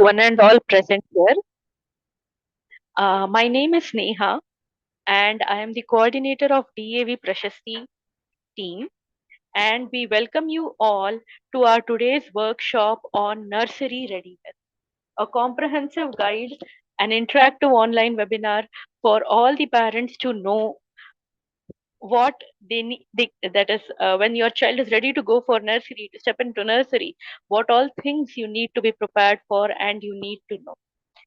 one and all present here. My name is Neha, and I am the coordinator of DAV Prashasti team. And we welcome you all to our today's workshop on nursery readiness, a comprehensive guide, an interactive online webinar for all the parents to know what they need. That is, when your child is ready to go for nursery, to step into nursery, what all things you need to be prepared for and you need to know.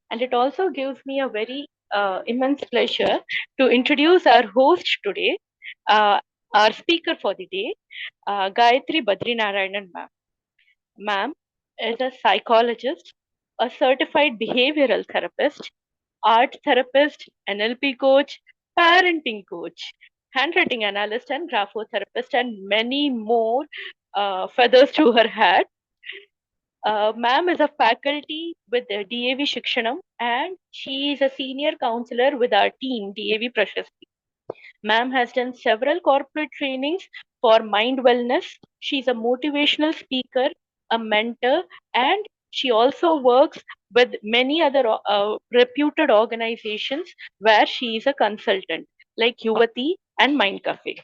And it also gives me a very immense pleasure to introduce our host today, uh, our speaker for the day, Gayatri Badrinarayanan ma'am. Ma'am is a psychologist, a certified behavioral therapist, art therapist, NLP coach, parenting coach, handwriting analyst, and graphotherapist, and many more feathers to her hat. Ma'am is a faculty with the DAV Shikshanam, and she is a senior counselor with our team, DAV Prashasti. Ma'am has done several corporate trainings for mind wellness. She's a motivational speaker, a mentor, and she also works with many other reputed organizations where she is a consultant, like Yuvati and Mind Cafe.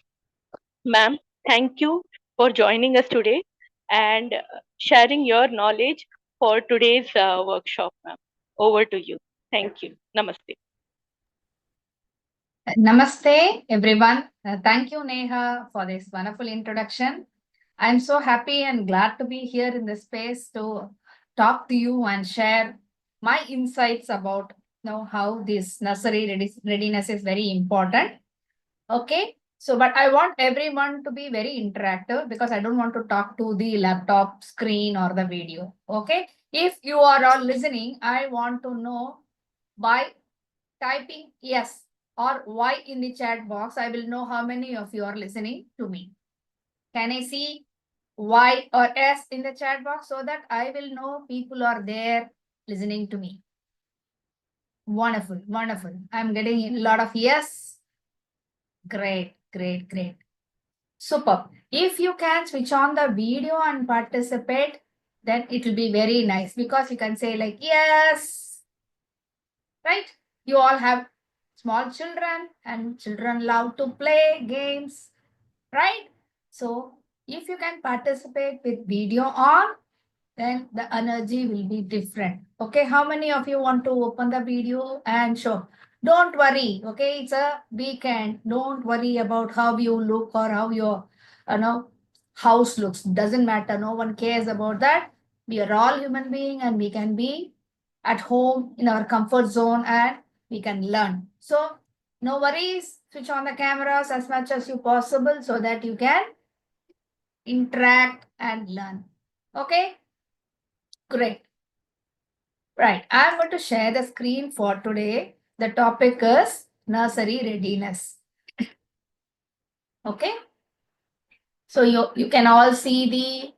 Ma'am, thank you for joining us today and sharing your knowledge for today's workshop, ma'am. Over to you. Thank you. Namaste. Namaste, everyone. Thank you, Neha, for this wonderful introduction. I'm so happy and glad to be here in this space to talk to you and share my insights about how this nursery readiness is very important. Okay, so but I want everyone to be very interactive because I don't want to talk to the laptop screen or the video. Okay, if you are all listening, I want to know by typing yes or Y in the chat box, I will know how many of you are listening to me. Can I see Y or S in the chat box so that I will know people are there listening to me? Wonderful, wonderful. I'm getting a lot of yes. Great, great, great. Super. If you can switch on the video and participate, then it will be very nice because you can say like, yes, right? You all have small children and children love to play games, right? So if you can participate with video on, then the energy will be different. Okay, how many of you want to open the video and show? Don't worry, okay, it's a weekend. Don't worry about how you look or how your house looks. Doesn't matter. No one cares about that. We are all human beings and we can be at home in our comfort zone and we can learn. So no worries. Switch on the cameras as much as you possible so that you can interact and learn. Okay, great. Right, I'm going to share the screen for today. The topic is nursery readiness. Okay, so you can all see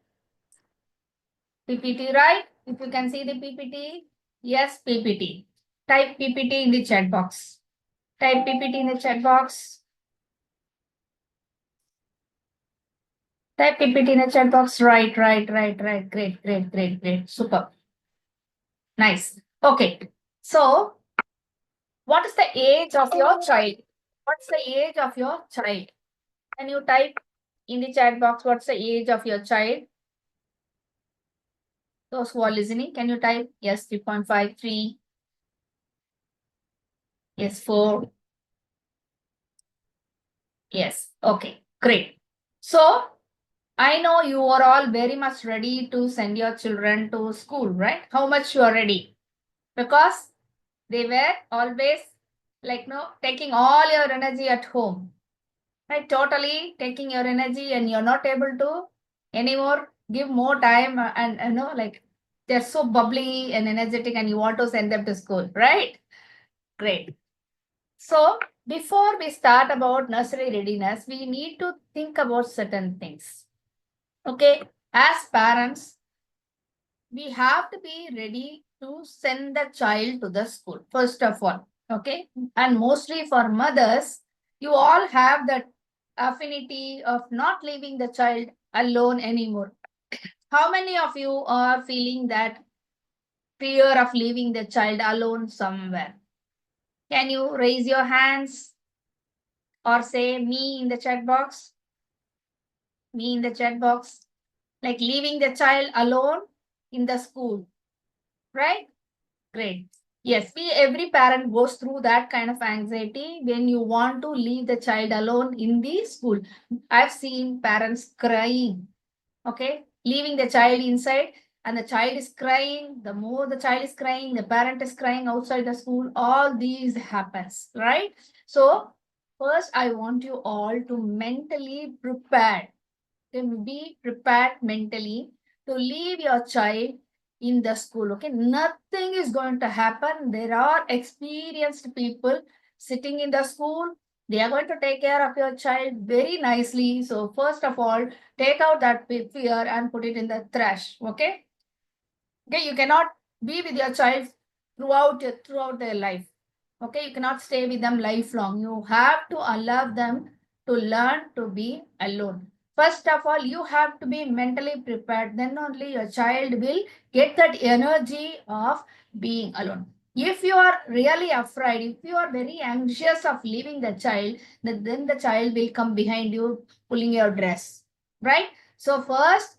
the PPT, right? If you can see the PPT, yes, PPT. Type PPT in the chat box. Type PPT in the chat box. Type PPT in the chat box. Right. Great. Super. Nice. Okay. So, what is the age of your child? What's the age of your child? Can you type in the chat box what's the age of your child? Those who are listening, can you type yes 3.53? Yes 4. Yes. Okay. Great. So I know you are all very much ready to send your children to school, right? How much you are ready? Because they were always like taking all your energy at home. Right? Totally taking your energy and you're not able to anymore give more time and like they're so bubbly and energetic and you want to send them to school, right? Great. So before we start about nursery readiness, we need to think about certain things. Okay, as parents, we have to be ready to send the child to the school, first of all. Okay, and mostly for mothers, you all have that affinity of not leaving the child alone anymore. How many of you are feeling that fear of leaving the child alone somewhere? Can you raise your hands or say me in the chat box? Me in the chat box. Like leaving the child alone in the school, right? Great. Yes, every parent goes through that kind of anxiety when you want to leave the child alone in the school. I've seen parents crying, okay, leaving the child inside, and the child is crying. The more the child is crying, the parent is crying outside the school. All these happens, right? So first, I want you all to mentally prepare, can be prepared mentally to leave your child in the school. Okay, nothing is going to happen. There are experienced people sitting in the school. They are going to take care of your child very nicely. So first of all, take out that fear and put it in the trash. Okay. Okay, you cannot be with your child throughout their life. Okay, you cannot stay with them lifelong. You have to allow them to learn to be alone. First of all, you have to be mentally prepared. Then only your child will get that energy of being alone. If you are really afraid, if you are very anxious of leaving the child, then the child will come behind you pulling your dress. Right? So first,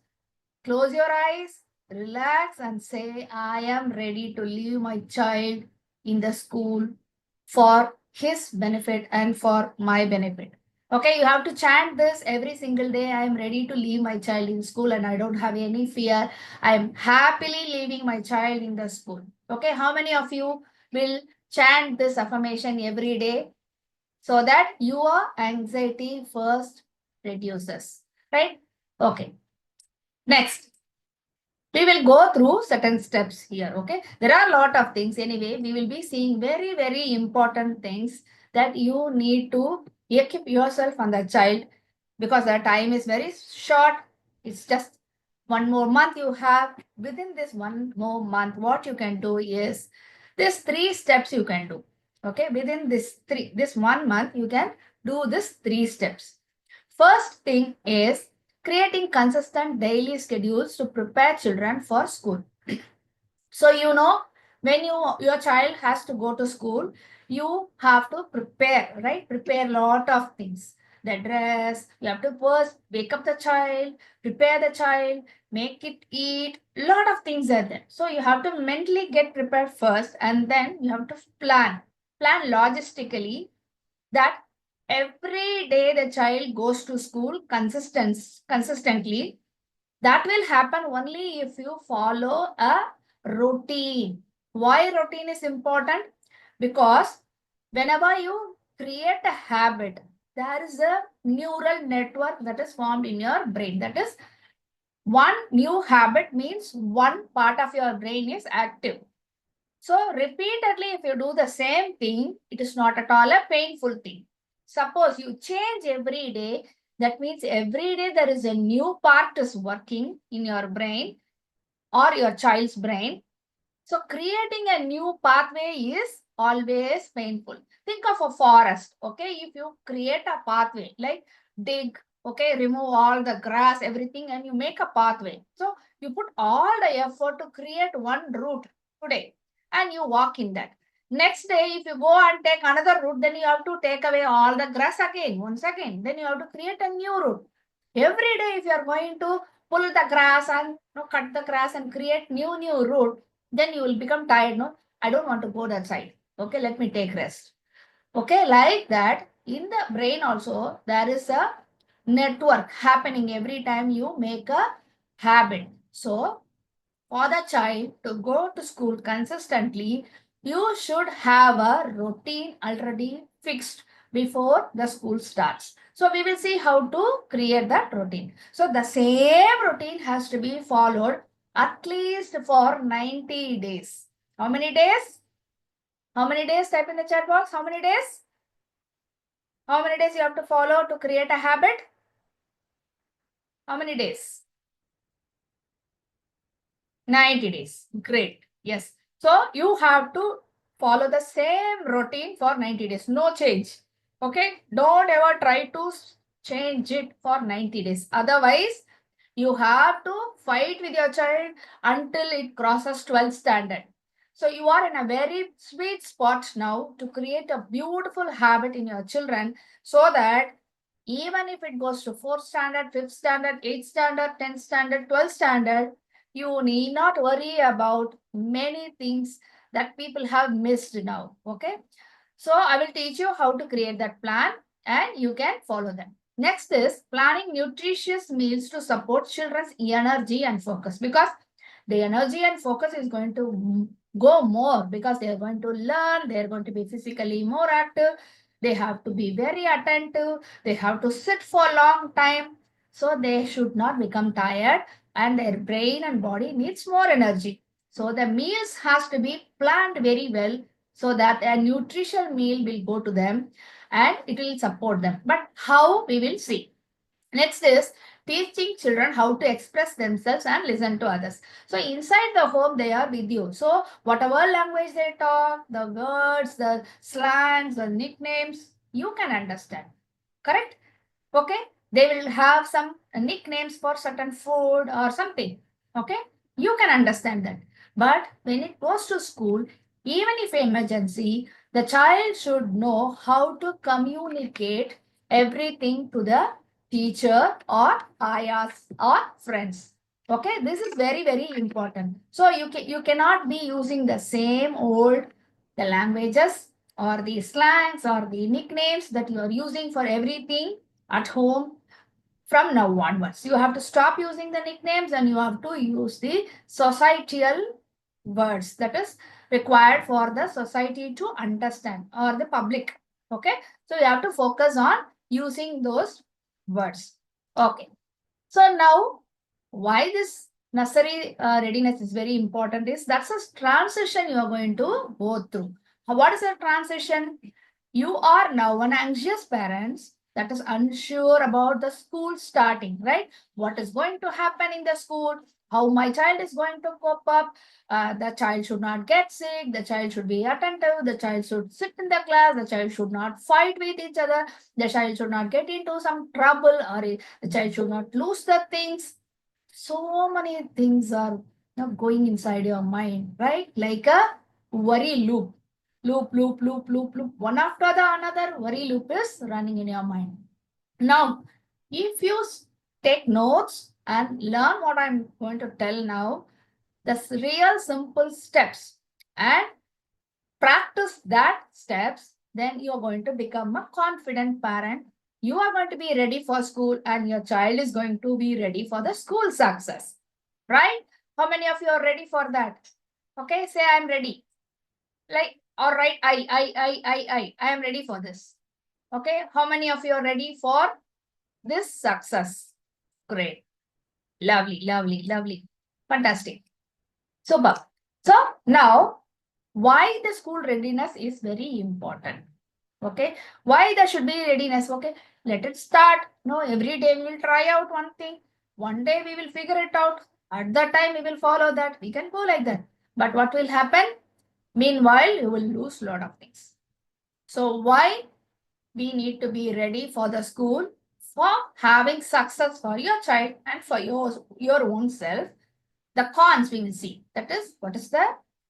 close your eyes, relax, and say, I am ready to leave my child in the school for his benefit and for my benefit. Okay, you have to chant this every single day. I am ready to leave my child in school and I don't have any fear. I am happily leaving my child in the school. Okay, how many of you will chant this affirmation every day so that your anxiety first reduces? Right? Okay, next. We will go through certain steps here. Okay, there are a lot of things. Anyway, we will be seeing very important things that you need to equip yourself and the child, because the time is very short. It's just one more month you have. Within this one more month, what you can do is these 3 steps you can do. Okay, within this 1 month you can do this 3 steps. First thing is creating consistent daily schedules to prepare children for school. So, when your child has to go to school, you have to prepare, right? Prepare a lot of things. The dress, you have to first wake up the child, prepare the child, make it eat. A lot of things are there. So you have to mentally get prepared first, and then you have to plan logistically that every day the child goes to school consistently. That will happen only if you follow a routine. Why routine is important? Because whenever you create a habit, there is a neural network that is formed in your brain. That is, one new habit means one part of your brain is active. So repeatedly, if you do the same thing, it is not at all a painful thing. Suppose you change every day, that means every day there is a new part is working in your brain or your child's brain. So creating a new pathway is always painful. Think of a forest, okay? If you create a pathway, like dig, okay, remove all the grass, everything, and you make a pathway. So you put all the effort to create one route today and you walk in that. Next day, if you go and take another route, then you have to take away all the grass again, once again. Then you have to create a new route. Every day, if you are going to pull the grass and cut the grass and create new route, then you will become tired. No, I don't want to go that side. Okay, let me take rest. Okay, like that, in the brain also, there is a network happening every time you make a habit. So, for the child to go to school consistently, you should have a routine already fixed before the school starts. So we will see how to create that routine. So the same routine has to be followed at least for 90 days. How many days? How many days? Type in the chat box. How many days? How many days you have to follow to create a habit? How many days? 90 days. Great. Yes. So you have to follow the same routine for 90 days. No change. Okay. Don't ever try to change it for 90 days. Otherwise, You have to fight with your child until it crosses 12th standard. So you are in a very sweet spot now to create a beautiful habit in your children, so that even if it goes to 4th standard, 5th standard, 8th standard, 10th standard, 12th standard, you need not worry about many things that people have missed now. Okay. So I will teach you how to create that plan and you can follow them. Next is planning nutritious meals to support children's energy and focus, because the energy and focus is going to go more because they are going to learn, they are going to be physically more active, they have to be very attentive, they have to sit for a long time. So they should not become tired and their brain and body needs more energy. So the meals has to be planned very well so that a nutritional meal will go to them and it will support them. But how, we will see. Next is teaching children how to express themselves and listen to others. So inside the home, they are with you. So whatever language they talk, the words, the slangs, the nicknames, you can understand. Correct? Okay, they will have some nicknames for certain food or something. Okay, you can understand that. But when it goes to school, even if emergency, the child should know how to communicate everything to the teacher or ayahs or friends. Okay, this is very very important. So you cannot be using the same old the languages or the slangs or the nicknames that you are using for everything at home from now onwards. You have to stop using the nicknames and you have to use the societal words that is required for the society to understand or the public. Okay, so you have to focus on using those words. Okay, so now why this nursery readiness is very important is that's a transition you are going to go through. What is a transition? You are now an anxious parents that is unsure about the school starting, right? What is going to happen in the school? How my child is going to cope up? The child should not get sick. The child should be attentive. The child should sit in the class. The child should not fight with each other. The child should not get into some trouble, or the child should not lose the things. So many things are going inside your mind, right? Like a worry loop. Loop, loop, loop, loop, loop. One after the another worry loop is running in your mind. Now, if you take notes and learn what I'm going to tell now, the real simple steps, and practice that steps, then you're going to become a confident parent. You are going to be ready for school and your child is going to be ready for the school success. Right? How many of you are ready for that? Okay, say I'm ready. Like, all right, I am ready for this. Okay, how many of you are ready for this success? Great. Lovely, lovely, lovely. Fantastic. Super. So now, why the school readiness is very important. Okay, why there should be readiness? Okay, let it start. No, every day we will try out one thing. One day we will figure it out. At that time we will follow that. We can go like that. But what will happen? Meanwhile, you will lose a lot of things. So why we need to be ready for the school, for having success for your child and for your own self. The cons we will see. That is, what is the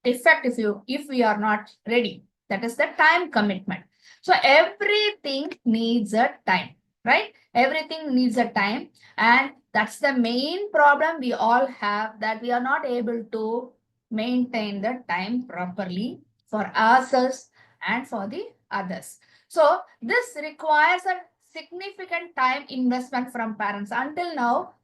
effect if we are not ready? That is the time commitment. So everything needs a time, right? Everything needs a time, and that's the main problem we all have, that we are not able to maintain the time properly for ourselves and for the others. So this requires a significant time investment from parents. Until now,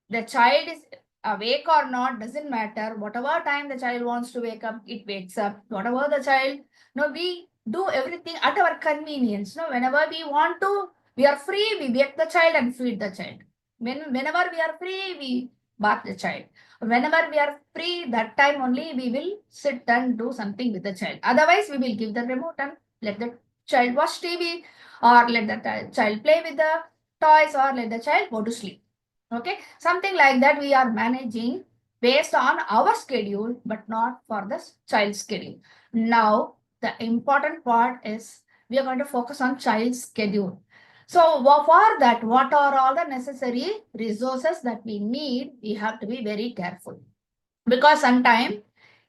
the child is awake or not doesn't matter. Whatever time the child wants to wake up, it wakes up. Whatever the child, no, we do everything at our convenience. No, whenever we want to, we are free, we wake the child and feed the child. Whenever we are free, we bath the child. Whenever we are free, that time only we will sit and do something with the child. Otherwise, we will give the remote and let the child watch TV, or let the child play with the toys, or let the child go to sleep. Okay, something like that we are managing based on our schedule, but not for the child's schedule. Now, the important part is we are going to focus on child's schedule. So for that, what are all the necessary resources that we need? We have to be very careful, because sometimes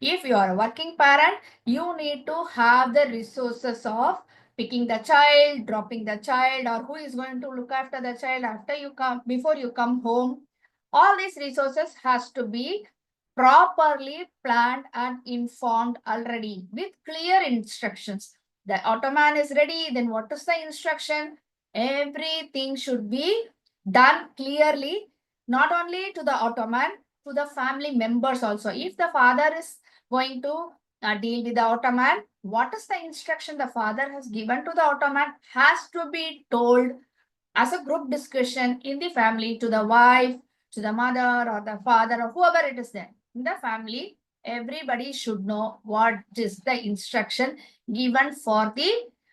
if you are a working parent, you need to have the resources of picking the child, dropping the child, or who is going to look after the child after you come, before you come home. All these resources has to be properly planned and informed already with clear instructions. The ottoman is ready, then what is the instruction? Everything should be done clearly, not only to the ottoman, to the family members also. If the father is going to deal with the ottoman, what is the instruction the father has given to the ottoman has to be told as a group discussion in the family, to the wife, to the mother or the father or whoever it is there in the family. Everybody should know what is the instruction given for the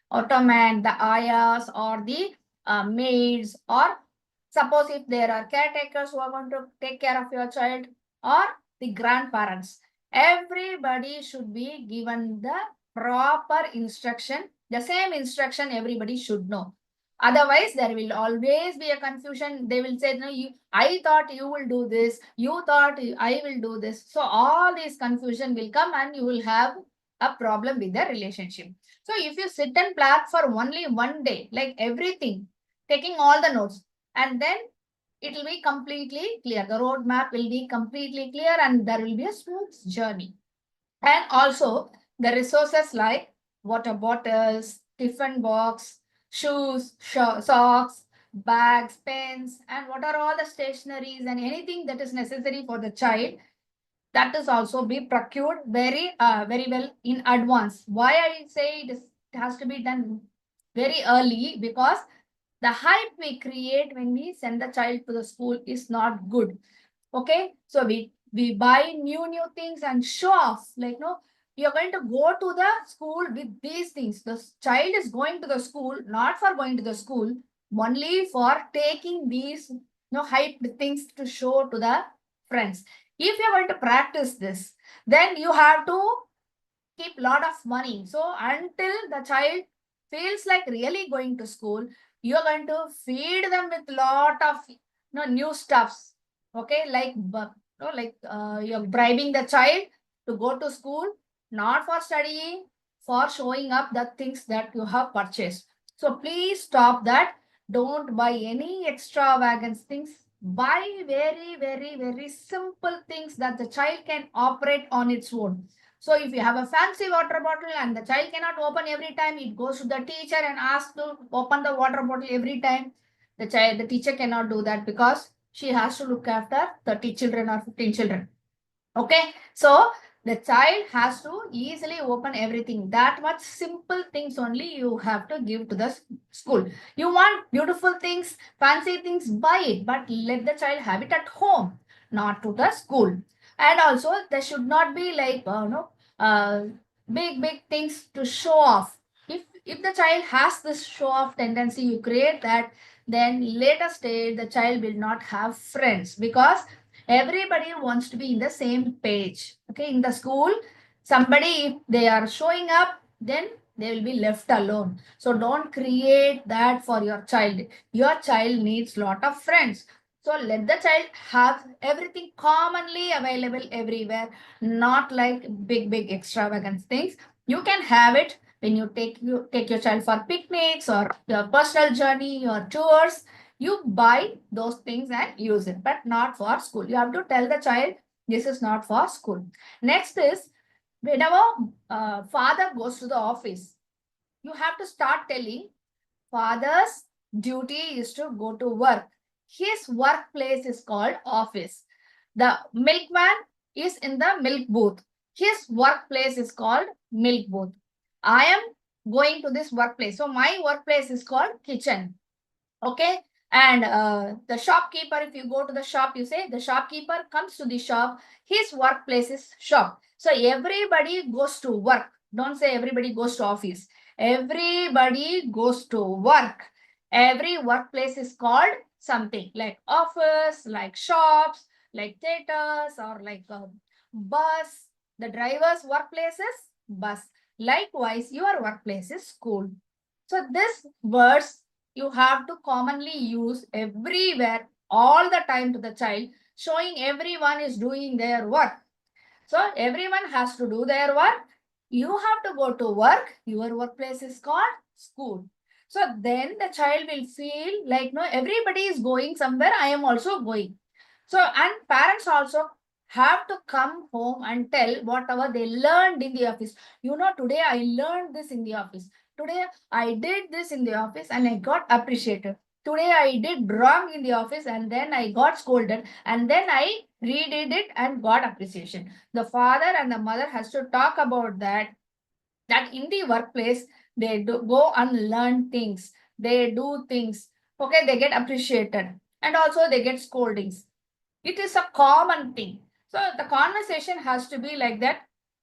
ottoman, the ayahs or the maids, or suppose if there are caretakers who are going to take care of your child, or the grandparents. Everybody should be given the proper instruction, the same instruction everybody should know. Otherwise, there will always be a confusion. They will say, no, I thought you will do this. You thought I will do this. So all this confusion will come and you will have a problem with the relationship. So if you sit and plan for only one day, like everything, taking all the notes, and then it will be completely clear. The roadmap will be completely clear and there will be a smooth journey. And also the resources like water bottles, tiffin box, shoes, socks, bags, pens, and what are all the stationaries and anything that is necessary for the child, that is also be procured very well in advance. Why I say it has to be done very early? Because the hype we create when we send the child to the school is not good. Okay, so we buy new things and show off, like, no, you're going to go to the school with these things. The child is going to the school not for going to the school, only for taking these hyped things to show to the friends. If you're going to practice this, then you have to keep lot of money. So until the child feels like really going to school, you're going to feed them with lot of new stuffs. Okay, like you're bribing the child to go to school, not for studying, for showing up the things that you have purchased. So please stop that. Don't buy any extravagant things. Buy very simple things that the child can operate on its own. So if you have a fancy water bottle and the child cannot open every time, it goes to the teacher and asks to open the water bottle every time. The teacher cannot do that because she has to look after 30 children or 15 children. Okay, so the child has to easily open everything. That much simple things only you have to give to the school. You want beautiful things, fancy things, buy it, but let the child have it at home, not to the school. And also, there should not be like uh, big things to show off. If the child has this show off tendency, you create that, then later stage the child will not have friends, because everybody wants to be in the same page. Okay, in the school, somebody, if they are showing up, then they will be left alone. So don't create that for your child. Your child needs lot of friends. So let the child have everything commonly available everywhere, not like big extravagant things. You can have it when you take your child for picnics or your personal journey or tours. You buy those things and use it, but not for school. You have to tell the child this is not for school. Next is, whenever father goes to the office, you have to start telling father's duty is to go to work. His workplace is called office. The milkman is in the milk booth. His workplace is called milk booth. I am going to this workplace. So my workplace is called kitchen. Okay, and the shopkeeper, if you go to the shop, you say the shopkeeper comes to the shop, his workplace is shop. So everybody goes to work. Don't say everybody goes to office. Everybody goes to work. Every workplace is called something like office, like shops, like theaters, or like a bus. The driver's workplace is bus. Likewise, your workplace is school. So this words you have to commonly use everywhere all the time to the child, showing everyone is doing their work. So everyone has to do their work. You have to go to work. Your workplace is called school. So then the child will feel like, no, everybody is going somewhere. I am also going. So, and parents also have to come home and tell whatever they learned in the office. Today I learned this in the office. Today I did this in the office and I got appreciated. Today I did wrong in the office and then I got scolded and then I redid it and got appreciation. The father and the mother has to talk about that in the workplace they go and learn things, they do things, okay, they get appreciated and also they get scoldings. It is a common thing. So the conversation has to be like that.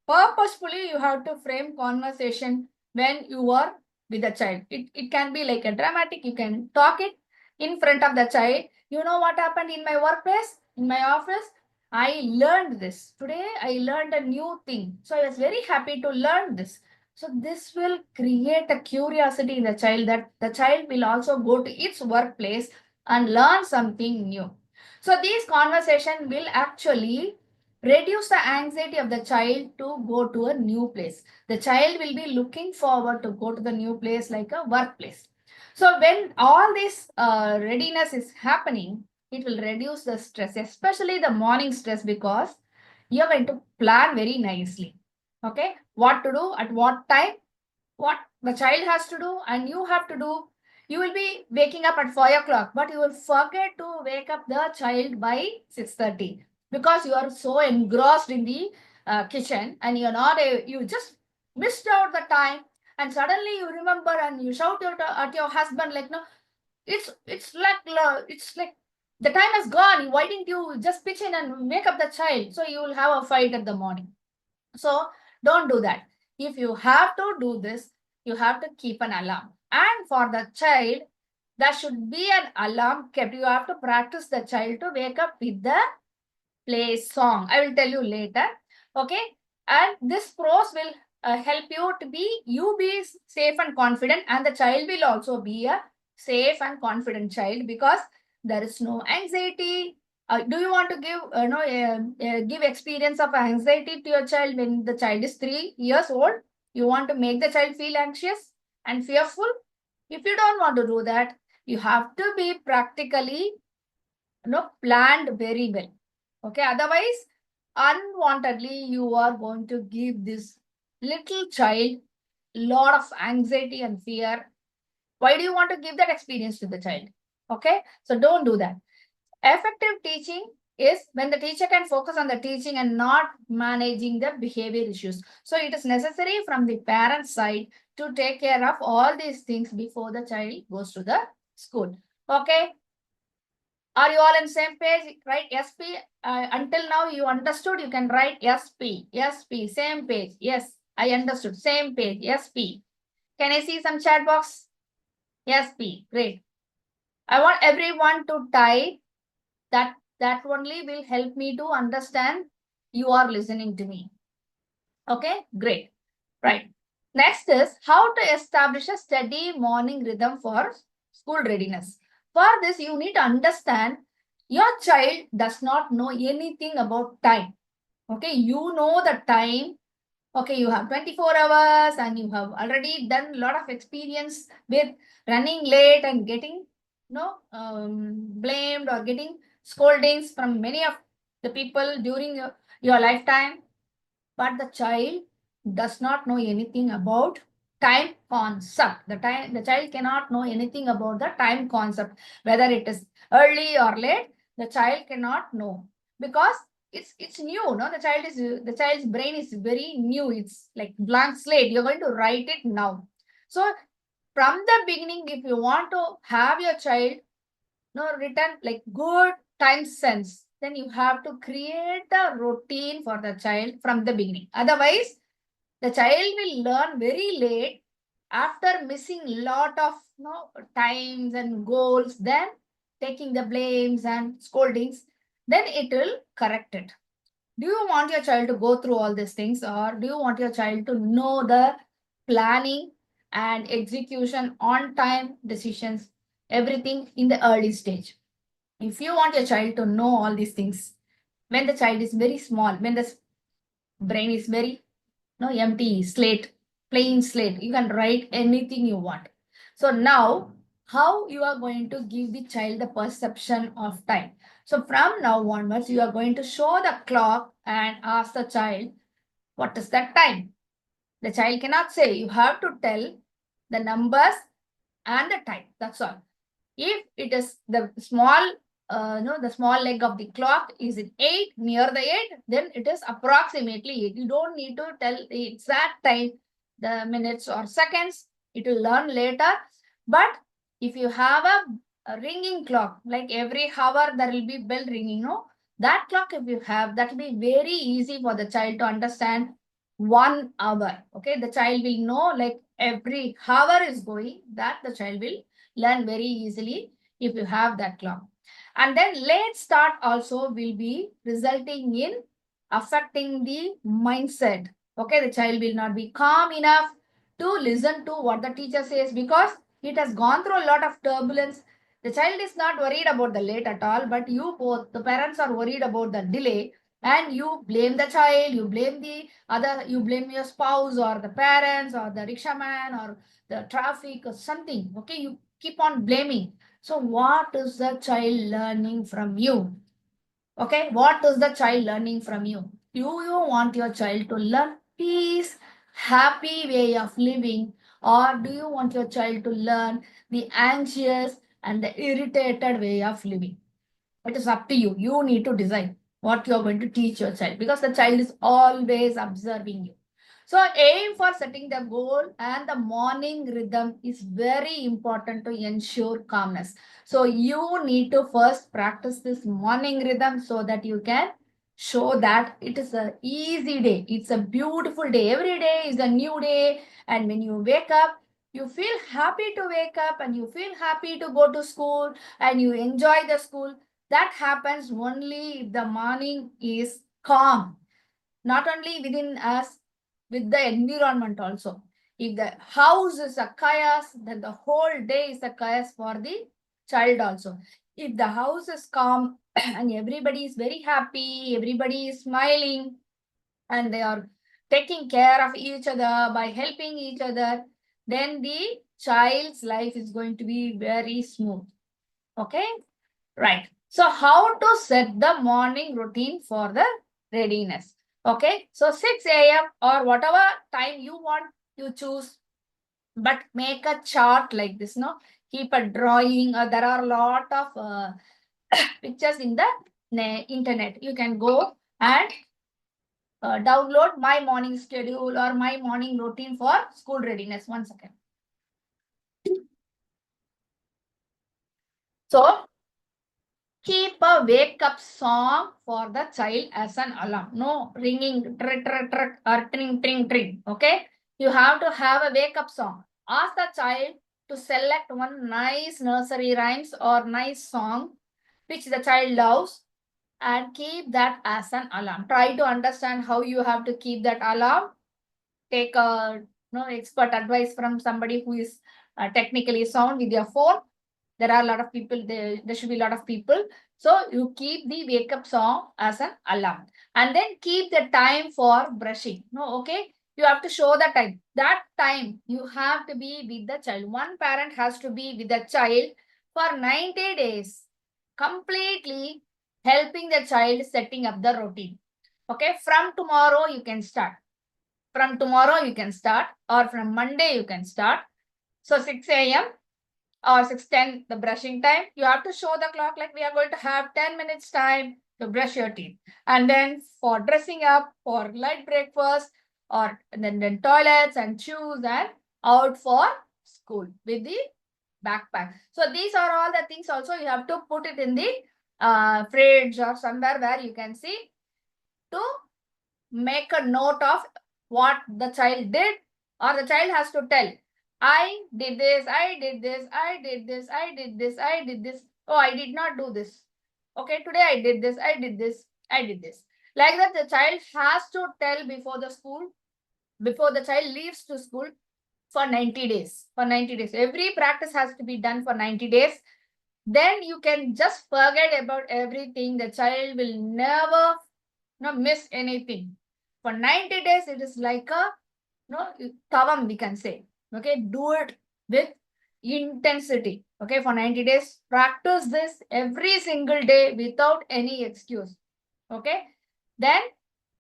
Purposefully, you have to frame conversation when you are with the child. It can be like a dramatic, you can talk it in front of the child. You know what happened in my workplace, in my office? I learned this. Today, I learned a new thing. So I was very happy to learn this. So this will create a curiosity in the child that the child will also go to its workplace and learn something new. So these conversations will actually reduce the anxiety of the child to go to a new place. The child will be looking forward to go to the new place like a workplace. So when all this readiness is happening, it will reduce the stress, especially the morning stress, because you're going to plan very nicely. Okay, what to do at what time, what the child has to do and you have to do. You will be waking up at 5 o'clock, but you will forget to wake up the child by 6:30 because you are so engrossed in the kitchen and you're not you just missed out the time, and suddenly you remember and you shout at your husband like, no, it's like the time has gone. Why didn't you just pitch in and wake up the child? So you will have a fight at the morning. So don't do that. If you have to do this, you have to keep an alarm. And for the child, there should be an alarm kept. You have to practice the child to wake up with the play song. I will tell you later. Okay. And this pros will help you be safe and confident, and the child will also be a safe and confident child because there is no anxiety. Do you want to give experience of anxiety to your child when the child is 3 years old? You want to make the child feel anxious and fearful? If you don't want to do that, you have to be practically planned very well. Okay, otherwise, unwantedly, you are going to give this little child lot of anxiety and fear. Why do you want to give that experience to the child? Okay, so don't do that. Effective teaching is when the teacher can focus on the teaching and not managing the behavior issues. So it is necessary from the parent side to take care of all these things before the child goes to the school. Okay, are you all on same page? Right? SP. Until now, you understood. You can write SP. SP. Same page. Yes, I understood. Same page. SP. Can I see some chat box? SP. Great. I want everyone to type that. That only will help me to understand you are listening to me. Okay. Great. Right. Next is how to establish a steady morning rhythm for school readiness. For this, you need to understand your child does not know anything about time. Okay, you know the time. Okay, you have 24 hours and you have already done a lot of experience with running late and getting blamed or getting scoldings from many of the people during your lifetime. But the child does not know anything about time concept. The child cannot know anything about the time concept, whether it is early or late. The child cannot know because it's new. No, the child's brain is very new. It's like blank slate. You're going to write it now. So from the beginning, if you want to have your child written like good time sense, then you have to create a routine for the child from the beginning. Otherwise, the child will learn very late after missing lot of times and goals, then taking the blames and scoldings, then it will correct it. Do you want your child to go through all these things, or do you want your child to know the planning and execution on time decisions? everything in the early stage. If you want your child to know all these things, when the child is very small, when the brain is very empty slate, plain slate, you can write anything you want. So now, how you are going to give the child the perception of time? So from now onwards, you are going to show the clock and ask the child, what is that time? The child cannot say. You have to tell the numbers and the time. That's all. If it is the small, the small leg of the clock is in 8, near the 8, then it is approximately 8. You don't need to tell the exact time, the minutes or seconds. It will learn later. But if you have a ringing clock, like every hour there will be bell ringing, that clock if you have, that will be very easy for the child to understand 1 hour. Okay, the child will know like every hour is going, that the child will learn very easily if you have that clock. And then late start also will be resulting in affecting the mindset. Okay, the child will not be calm enough to listen to what the teacher says because it has gone through a lot of turbulence. The child is not worried about the late at all, but you both, the parents are worried about the delay, and you blame the child, you blame the other, you blame your spouse or the parents or the rickshaw man or the traffic or something. Okay, you keep on blaming. So what is the child learning from you? Okay, what is the child learning from you? Do you want your child to learn peace, happy way of living, or do you want your child to learn the anxious and the irritated way of living? It is up to you. You need to decide what you are going to teach your child because the child is always observing you. So aim for setting the goal, and the morning rhythm is very important to ensure calmness. So you need to first practice this morning rhythm so that you can show that it is an easy day. It's a beautiful day. Every day is a new day. And when you wake up, you feel happy to wake up and you feel happy to go to school and you enjoy the school. That happens only if the morning is calm, not only within us, with the environment also. If the house is a chaos, then the whole day is a chaos for the child also. If the house is calm and everybody is very happy, everybody is smiling, and they are taking care of each other by helping each other, then the child's life is going to be very smooth. Okay? Right. So how to set the morning routine for the readiness? Okay. So 6 a.m. or whatever time you want, you choose, but make a chart like this. No, keep a drawing. There are a lot of pictures in the internet. You can go and download my morning schedule or my morning routine for school readiness. 1 second. So keep a wake up song for the child as an alarm. No ringing, trick, trick, trick, or tring, tring, tring. Okay. You have to have a wake up song. Ask the child to select one nice nursery rhymes or nice song which the child loves and keep that as an alarm. Try to understand how you have to keep that alarm. Take a expert advice from somebody who is technically sound with your phone. There are a lot of people, there should be a lot of people. So you keep the wake up song as an alarm. And then keep the time for brushing. No, okay? You have to show the time. That time you have to be with the child. One parent has to be with the child for 90 days. Completely helping the child setting up the routine. Okay, from tomorrow you can start. From tomorrow you can start, or from Monday you can start. So 6 a.m. or 6:10, the brushing time. You have to show the clock like we are going to have 10 minutes time to brush your teeth. And then for dressing up, for light breakfast, or then toilets and shoes and out for school with the backpack. So these are all the things also you have to put it in the fridge or somewhere where you can see to make a note of what the child did, or the child has to tell, I did this, I did this, I did this, I did this, I did this. Oh, I did not do this. Okay, today I did this, I did this, I did this. Like that, the child has to tell before the school, before the child leaves to school. for 90 days. For 90 days. Every practice has to be done for 90 days. Then you can just forget about everything. The child will never miss anything. For 90 days, it is like a tavam, we can say. Okay, do it with intensity. Okay, for 90 days, practice this every single day without any excuse. Okay, then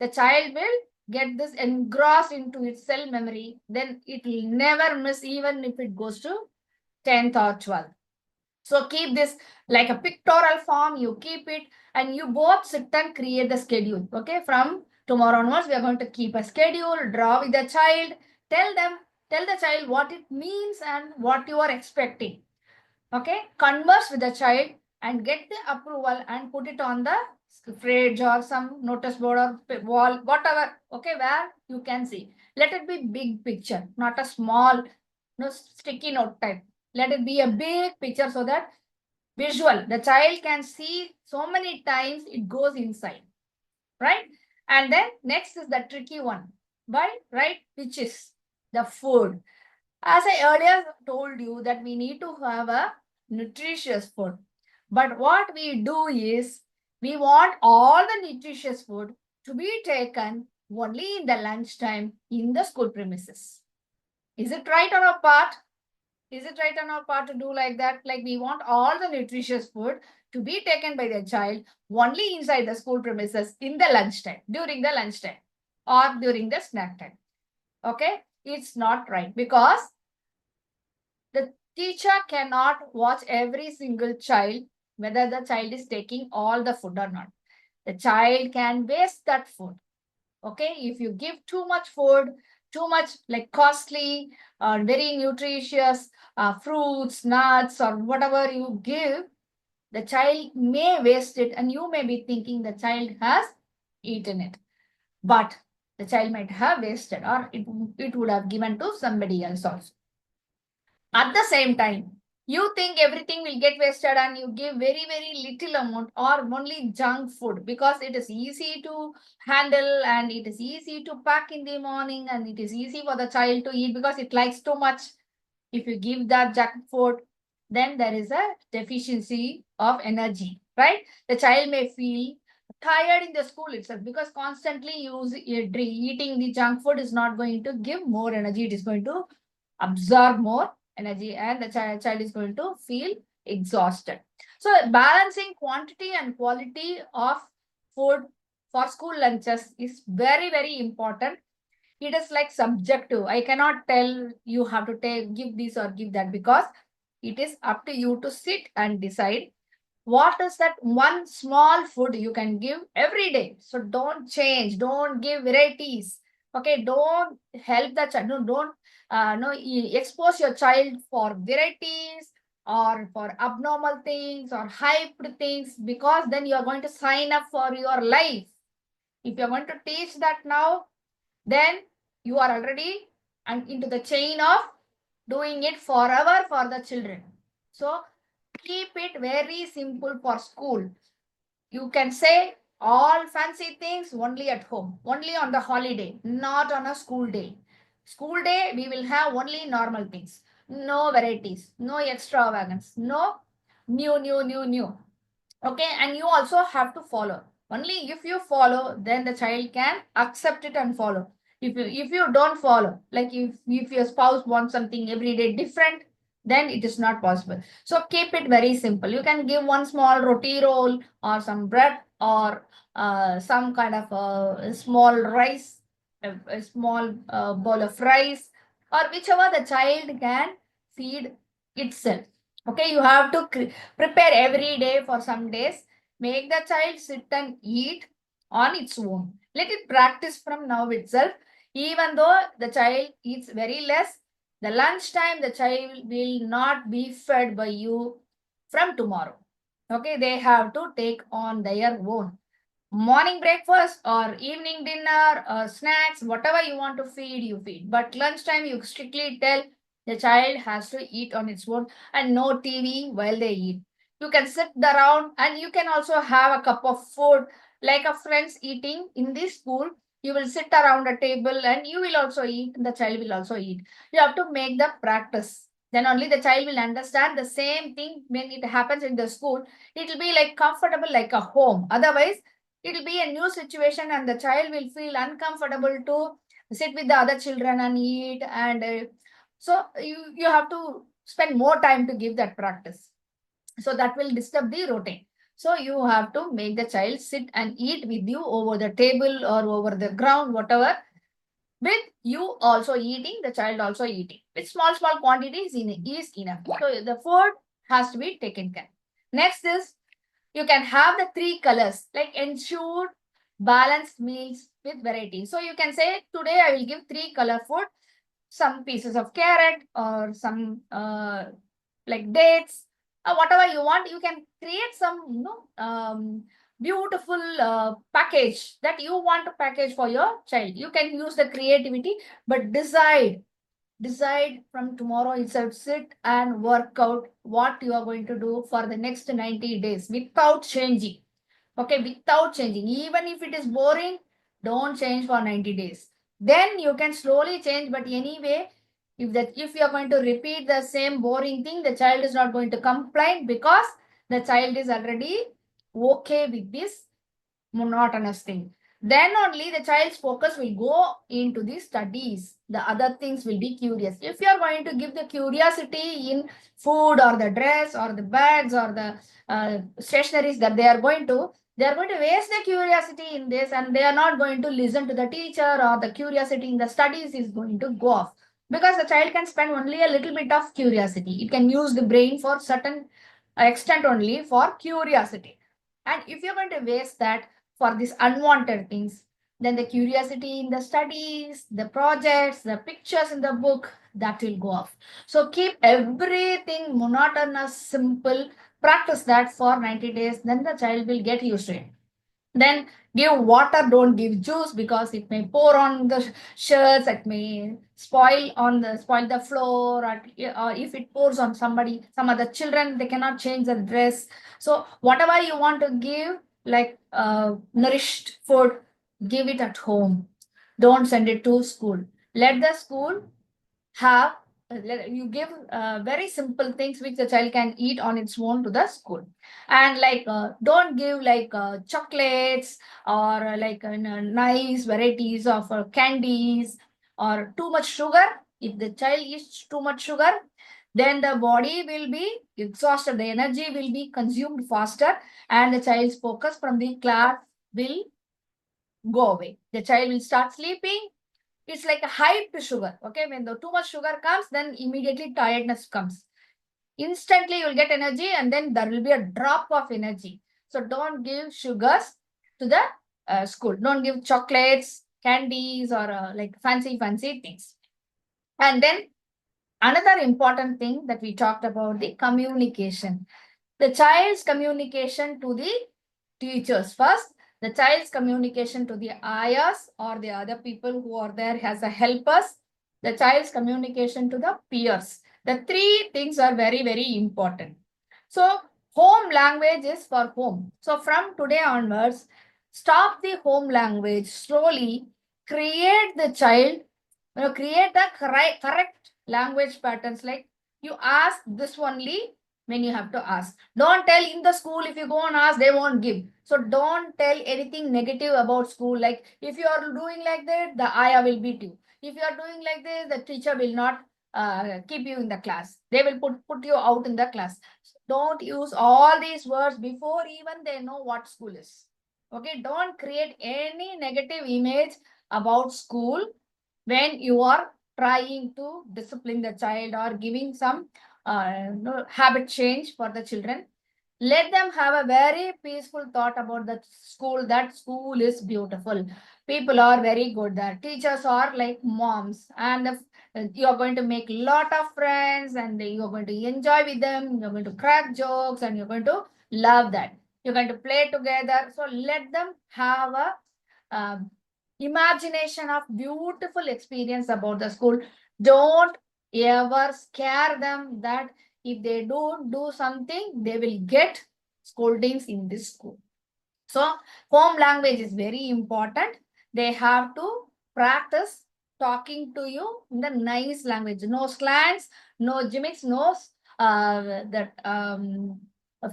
the child will get this engrossed into its cell memory. Then it will never miss, even if it goes to 10th or 12th. So keep this like a pictorial form, you keep it, and you both sit and create the schedule. Okay, from tomorrow onwards, we are going to keep a schedule, draw with the child, tell the child what it means and what you are expecting. Okay, converse with the child and get the approval and put it on the fridge or some notice board or wall, whatever. Okay, where you can see. Let it be big picture, not a small sticky note type. Let it be a big picture so that visual, the child can see so many times it goes inside, right? And then next is the tricky one, right, which is the food. As I earlier told you that we need to have a nutritious food. But what we do is we want all the nutritious food to be taken only in the lunchtime in the school premises. Is it right on our part? Is it right on our part to do like that? Like we want all the nutritious food to be taken by the child only inside the school premises in the lunchtime, during the lunchtime or during the snack time. Okay? It's not right because the teacher cannot watch every single child, whether the child is taking all the food or not. The child can waste that food. Okay, if you give too much food, too much like costly or very nutritious fruits, nuts, or whatever you give, the child may waste it and you may be thinking the child has eaten it. But the child might have wasted or it would have given to somebody else also. At the same time, you think everything will get wasted and you give very, very little amount or only junk food because it is easy to handle and it is easy to pack in the morning and it is easy for the child to eat because it likes too much. If you give that junk food, then there is a deficiency of energy, right? The child may feel tired in the school itself because constantly eating the junk food is not going to give more energy. It is going to absorb more energy and the child is going to feel exhausted. So balancing quantity and quality of food for school lunches is very, very important. It is like subjective. I cannot tell you have to give this or give that because it is up to you to sit and decide what is that one small food you can give every day. So don't change, don't give varieties. Okay, don't help the child. No, don't no expose your child for varieties or for abnormal things or hyped things because then you are going to sign up for your life. If you're going to teach that now, then you are already and into the chain of doing it forever for the children. So keep it very simple for school. You can say all fancy things only at home, only on the holiday, not on a school day. School day, we will have only normal things, no varieties, no extravagance, no new. Okay, and you also have to follow. Only if you follow, then the child can accept it and follow. If you don't follow, like if your spouse wants something every day different, then it is not possible. So keep it very simple. You can give one small roti roll or some bread or some kind of a small rice, a small bowl of rice, or whichever the child can feed itself. Okay, you have to prepare every day for some days. Make the child sit and eat on its own. Let it practice from now itself. Even though the child eats very less, the lunchtime the child will not be fed by you from tomorrow. Okay, they have to take on their own. Morning breakfast or evening dinner or snacks, whatever you want to feed, you feed. But lunchtime, you strictly tell the child has to eat on its own and no TV while they eat. You can sit around and you can also have a cup of food like a friends eating in the school. You will sit around a table and you will also eat, the child will also eat. You have to make the practice. Then only the child will understand the same thing when it happens in the school. It will be like comfortable like a home. Otherwise, it will be a new situation and the child will feel uncomfortable to sit with the other children and eat. And so you have to spend more time to give that practice. So that will disturb the routine. So you have to make the child sit and eat with you over the table or over the ground, whatever, with you also eating, the child also eating. With small quantities is enough. So the food has to be taken care. Next is you can have the three colors, like ensure balanced meals with variety. So you can say today I will give three color food, some pieces of carrot or some like dates, whatever you want. You can create some beautiful package that you want to package for your child. You can use the creativity, but decide from tomorrow itself, sit and work out what you are going to do for the next 90 days without changing. Okay, without changing. Even if it is boring, don't change for 90 days. Then you can slowly change. But anyway, if you are going to repeat the same boring thing, the child is not going to complain because the child is already okay with this monotonous thing. Then only the child's focus will go into the studies. The other things will be curious. If you are going to give the curiosity in food or the dress or the bags or the stationaries that they are going to waste the curiosity in this and they are not going to listen to the teacher, or the curiosity in the studies is going to go off. Because the child can spend only a little bit of curiosity. It can use the brain for certain extent only for curiosity. And if you're going to waste that for these unwanted things, then the curiosity in the studies, the projects, the pictures in the book, that will go off. So keep everything monotonous, simple. Practice that for 90 days, then the child will get used to it. Then give water, don't give juice because it may pour on the shirts, it may spoil the floor, or if it pours on somebody, some other children, they cannot change the dress. So whatever you want to give, like nourished food, give it at home. Don't send it to school. Let the school have you give very simple things which the child can eat on its own to the school. And like don't give like chocolates or like nice varieties of candies or too much sugar. If the child eats too much sugar, then the body will be exhausted, the energy will be consumed faster, and the child's focus from the class will go away. The child will start sleeping. It's like a hype to sugar. Okay, when the too much sugar comes, then immediately tiredness comes. Instantly you will get energy and then there will be a drop of energy. So don't give sugars to the school. Don't give chocolates, candies, or like fancy things. And then another important thing that we talked about, the communication. The child's communication to the teachers first, the child's communication to the ayahs or the other people who are there as a helpers, the child's communication to the peers. The three things are very important. So home language is for home. So from today onwards, stop the home language slowly, create the child, create the correct language patterns. Like you ask this only when you have to ask. Don't tell in the school, if you go and ask, they won't give. So don't tell anything negative about school. Like if you are doing like that, the ayah will beat you. If you are doing like this, the teacher will not keep you in the class. They will put you out in the class. Don't use all these words before even they know what school is. Okay, don't create any negative image about school when you are trying to discipline the child or giving some habit change for the children. Let them have a very peaceful thought about the school, that school is beautiful. People are very good there. Teachers are like moms, and you are going to make lot of friends and you are going to enjoy with them. You're going to crack jokes and you're going to love that. You're going to play together. So let them have a imagination of beautiful experience about the school. Don't ever scare them that if they don't do something, they will get scoldings in this school. So home language is very important. they have to practice talking to you in the nice language. No slangs, no gimmicks, no that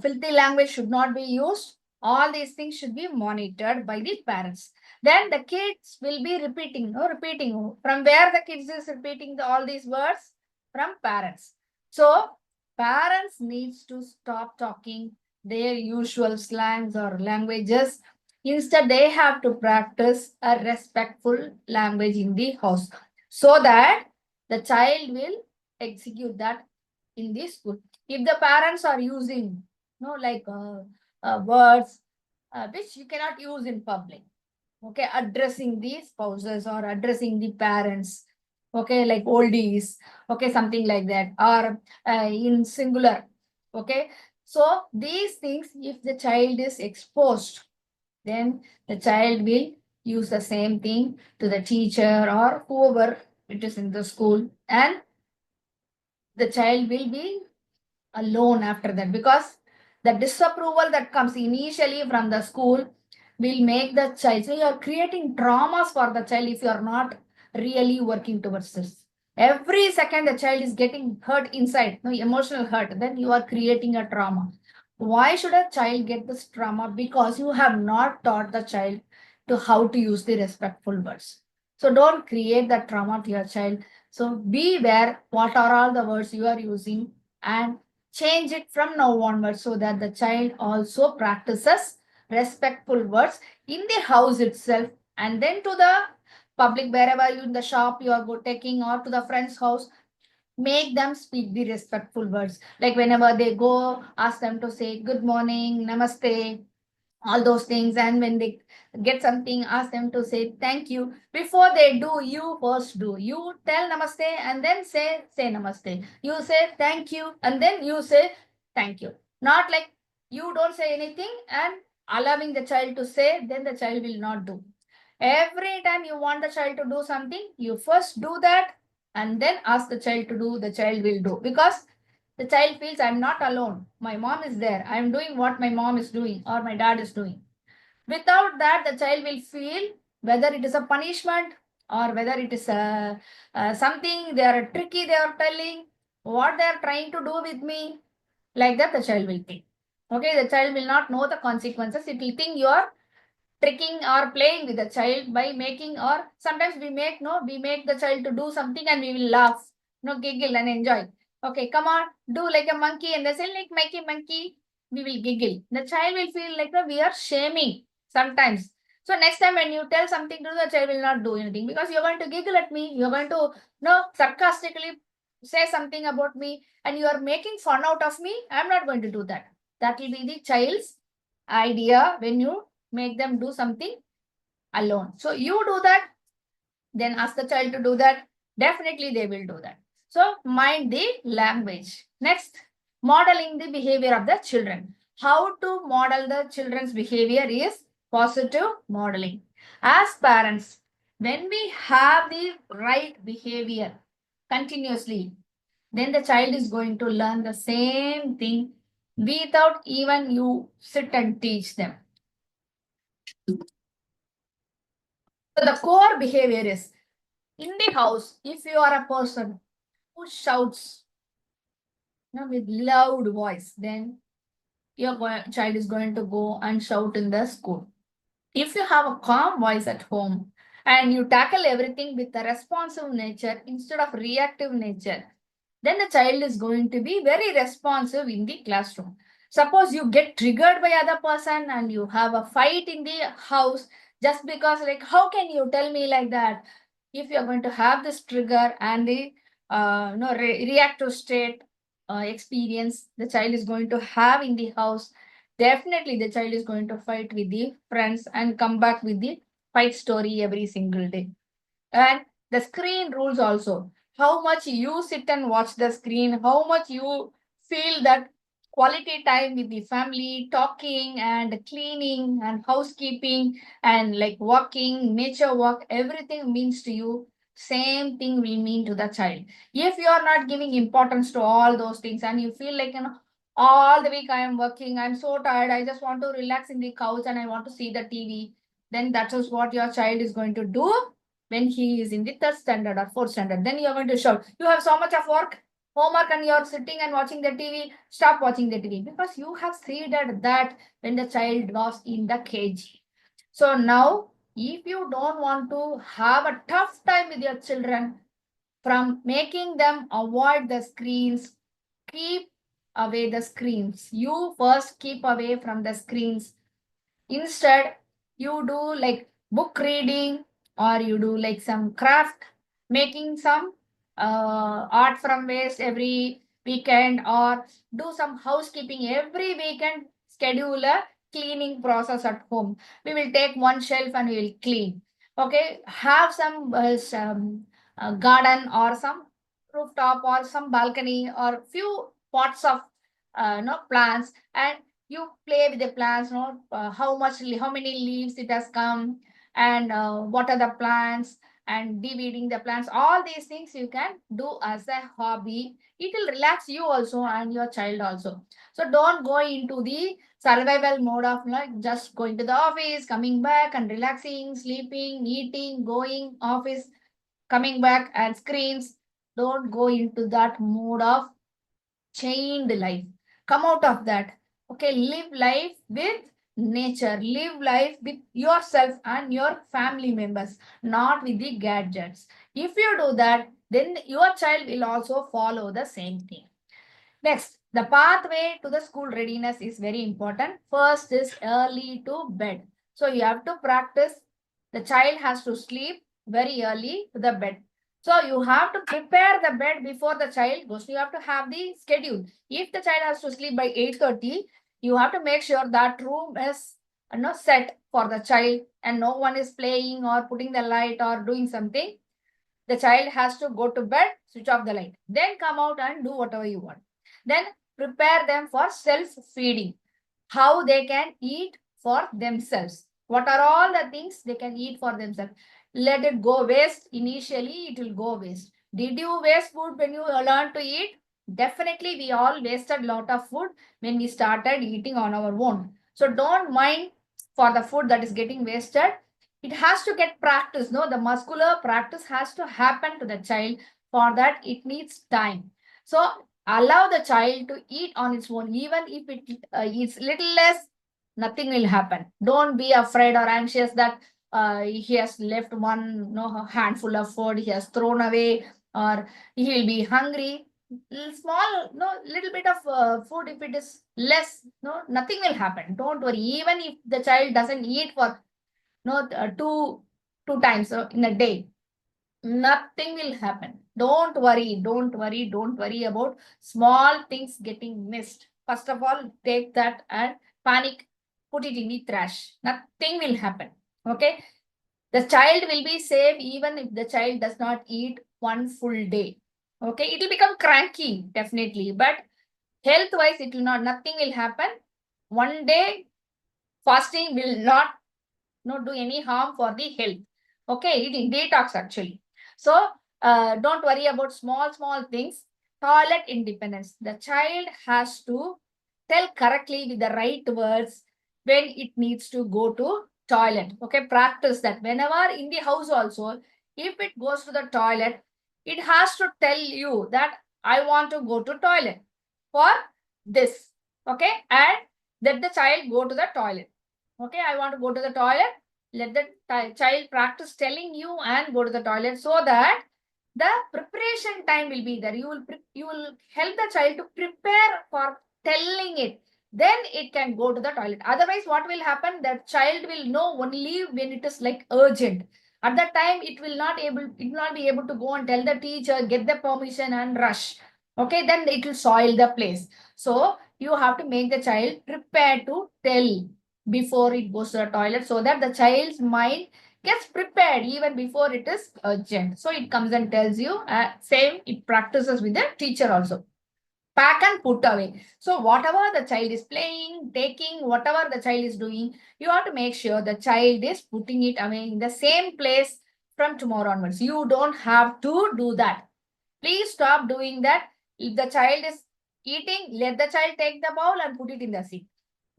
filthy language should not be used. All these things should be monitored by the parents. Then the kids will be repeating, repeating. From where the kids is repeating all these words? From parents. So parents needs to stop talking their usual slangs or languages. Instead, they have to practice a respectful language in the house so that the child will execute that in the school. If the parents are using, like words which you cannot use in public, okay, addressing the spouses or addressing the parents, okay, like oldies, okay, something like that, or in singular, okay. So these things, if the child is exposed, then the child will use the same thing to the teacher or whoever it is in the school, and the child will be alone after that, because the disapproval that comes initially from the school will make the child. So you are creating traumas for the child if you are not really working towards this. Every second the child is getting hurt inside, no emotional hurt, then you are creating a trauma. Why should a child get this trauma? Because you have not taught the child to how to use the respectful words. So don't create that trauma to your child. So be aware what are all the words you are using and change it from now onwards so that the child also practices respectful words in the house itself, and then to the public, wherever you in the shop you are taking, or to the friend's house, make them speak the respectful words. Like whenever they go, ask them to say good morning, namaste, all those things. And when they get something, ask them to say thank you. Before they do, you first do. You tell namaste and then say namaste. You say thank you and then you say thank you. Not like you don't say anything and allowing the child to say, then the child will not do. Every time you want the child to do something, you first do that and then ask the child to do, the child will do. Because the child feels I'm not alone. My mom is there. I'm doing what my mom is doing or my dad is doing. Without that, the child will feel whether it is a punishment or whether it is something they are tricky, they are telling what they are trying to do with me. Like that, the child will think. Okay, the child will not know the consequences. It will think you are tricking or playing with the child by making, or sometimes we make the child to do something and we will laugh, giggle and enjoy. Okay, come on, do like a monkey, and they say like monkey, we will giggle. The child will feel like we are shaming sometimes. So next time when you tell something to the child will not do anything, because you're going to giggle at me, you're going to sarcastically say something about me, and you are making fun out of me. I'm not going to do that. That will be the child's idea when you make them do something alone. So you do that, then ask the child to do that. Definitely they will do that. So mind the language. Next, modeling the behavior of the children. How to model the children's behavior is positive modeling. As parents, when we have the right behavior continuously, then the child is going to learn the same thing without even you sit and teach them. So the core behavior is in the house, if you are a person who shouts with loud voice, then your child is going to go and shout in the school. If you have a calm voice at home and you tackle everything with a responsive nature instead of reactive nature, then the child is going to be very responsive in the classroom. Suppose you get triggered by other person and you have a fight in the house, just because like how can you tell me like that? If you are going to have this trigger and the reactive state experience the child is going to have in the house, definitely the child is going to fight with the friends and come back with the fight story every single day. And the screen rules also. How much you sit and watch the screen, how much you feel that quality time with the family, talking and cleaning and housekeeping and like walking, nature walk, everything means to you. Same thing will mean to the child. If you are not giving importance to all those things and you feel like, all the week I am working, I'm so tired, I just want to relax in the couch and I want to see the TV, then that is what your child is going to do when he is in the third standard or fourth standard. Then you are going to shout, you have so much of homework, and you're sitting and watching the TV. Stop watching the TV, because you have seeded that when the child was in the KG. So now, if you don't want to have a tough time with your children, from making them avoid the screens, keep away the screens. You first keep away from the screens. Instead, you do like book reading, or you do like some craft, making some art from waste every weekend, or do some housekeeping every weekend. Schedule a cleaning process at home. We will take one shelf and we will clean. Okay, have some garden, or some rooftop, or some balcony, or few pots of no plants, and you play with the plants, how many leaves it has come, and what are the plants, and de-weeding the plants. All these things you can do as a hobby. It will relax you also and your child also. So don't go into the survival mode of like just going to the office, coming back and relaxing, sleeping, eating, going office, coming back, and screens. Don't go into that mode of chained life. Come out of that. Okay, live life with nature. Live life with yourself and your family members, not with the gadgets. If you do that, then your child will also follow the same thing. Next, the pathway to the school readiness is very important. First is early to bed. So you have to practice. The child has to sleep very early to the bed. So you have to prepare the bed before the child goes. You have to have the schedule. If the child has to sleep by 8:30, you have to make sure that room is set for the child, and no one is playing or putting the light or doing something. The child has to go to bed, switch off the light, then come out and do whatever you want. Then prepare them for self-feeding, how they can eat for themselves. What are all the things they can eat for themselves? Let it go waste. Initially, it will go waste. Did you waste food when you learned to eat? Definitely, we all wasted a lot of food when we started eating on our own. So don't mind for the food that is getting wasted. It has to get practice. No, the muscular practice has to happen to the child. For that, it needs time. So allow the child to eat on its own, even if it eats little less, nothing will happen. Don't be afraid or anxious that he has left one handful of food, he has thrown away, or he will be hungry. Small, little bit of food, if it is less, nothing will happen. Don't worry. Even if the child doesn't eat for two times in a day, nothing will happen. Don't worry, don't worry, don't worry about small things getting missed. First of all, take that and panic, put it in the trash. Nothing will happen. Okay. The child will be safe even if the child does not eat one full day. Okay. It will become cranky, definitely. But health wise, it will not, nothing will happen. One day fasting will not do any harm for the health. Okay, eating detox actually. So don't worry about small things. Toilet independence. The child has to tell correctly with the right words when it needs to go to toilet. Okay, practice that. Whenever in the house also, if it goes to the toilet, it has to tell you that I want to go to toilet for this. Okay, and let the child go to the toilet. Okay, I want to go to the toilet. Let the child practice telling you and go to the toilet, so that the preparation time will be there. You will help the child to prepare for telling it. Then it can go to the toilet. Otherwise, what will happen? That child will know only when it is like urgent. At that time, it will not be able to go and tell the teacher, get the permission and rush. Okay, then it will soil the place. So you have to make the child prepare to tell before it goes to the toilet, so that the child's mind gets prepared even before it is urgent. So it comes and tells you, same it practices with the teacher also. Pack and put away. So whatever the child is playing, taking, whatever the child is doing, you have to make sure the child is putting it away in the same place from tomorrow onwards. You don't have to do that. Please stop doing that. If the child is eating, let the child take the bowl and put it in the sink.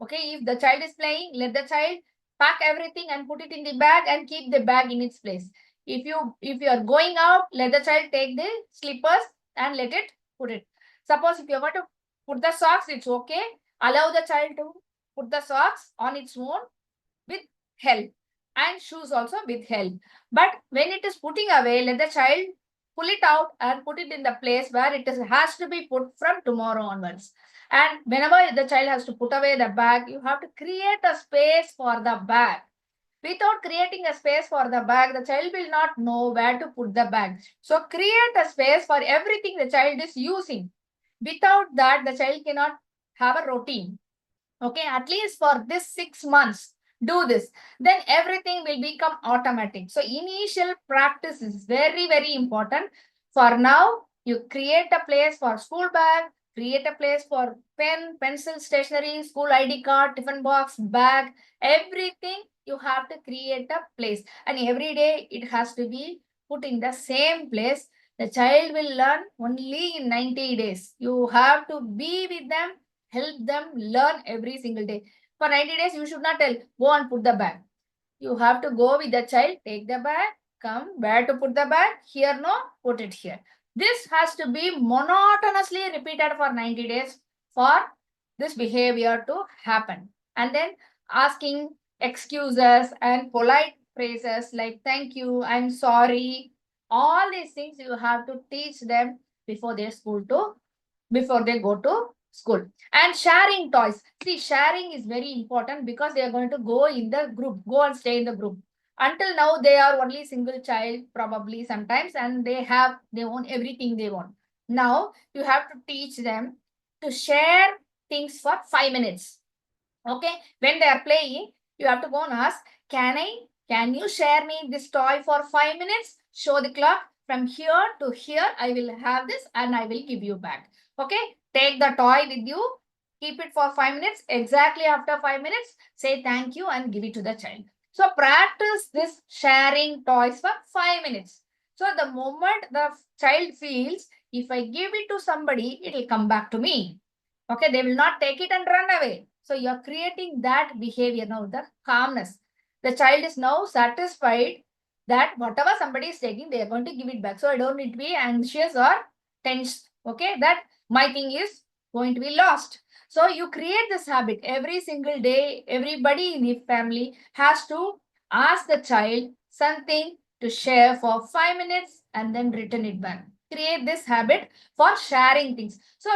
Okay, if the child is playing, let the child Pack everything and put it in the bag and keep the bag in its place. If you are going out, let the child take the slippers and let it put it. Suppose if you want to put the socks, it's okay. Allow the child to put the socks on its own with help, and shoes also with help. But when it is putting away, let the child pull it out and put it in the place where has to be put from tomorrow onwards. And whenever the child has to put away the bag, you have to create a space for the bag. Without creating a space for the bag, the child will not know where to put the bag. So create a space for everything the child is using. Without that, the child cannot have a routine. Okay, at least for this 6 months, do this. Then everything will become automatic. So initial practice is very, very important. For now, you create a place for school bag, create a place for pen, pencil, stationery, school ID card, tiffin box, bag, everything you have to create a place. And every day it has to be put in the same place. The child will learn only in 90 days. You have to be with them, help them learn every single day. For 90 days, you should not tell, go and put the bag. You have to go with the child, take the bag, come, where to put the bag, here no, put it here. This has to be monotonously repeated for 90 days for this behavior to happen. And then asking excuses and polite phrases like thank you, I'm sorry, all these things you have to teach them before they school to before they go to school. And sharing toys. See, sharing is very important because they are going to go in the group, go and stay in the group. Until now, they are only single child, probably sometimes, and they own everything they want. Now, you have to teach them to share things for 5 minutes. Okay, when they are playing, you have to go and ask, can you share me this toy for 5 minutes? Show the clock. From here to here, I will have this and I will give you back. Okay, take the toy with you, keep it for 5 minutes. Exactly after 5 minutes, say thank you and give it to the child. So practice this sharing toys for 5 minutes. So the moment the child feels, if I give it to somebody, it will come back to me. Okay, they will not take it and run away. So you're creating that behavior now, the calmness. The child is now satisfied that whatever somebody is taking, they are going to give it back. So I don't need to be anxious or tense. Okay, that my thing is going to be lost. So you create this habit every single day. Everybody in the family has to ask the child something to share for 5 minutes and then return it back. Create this habit for sharing things. So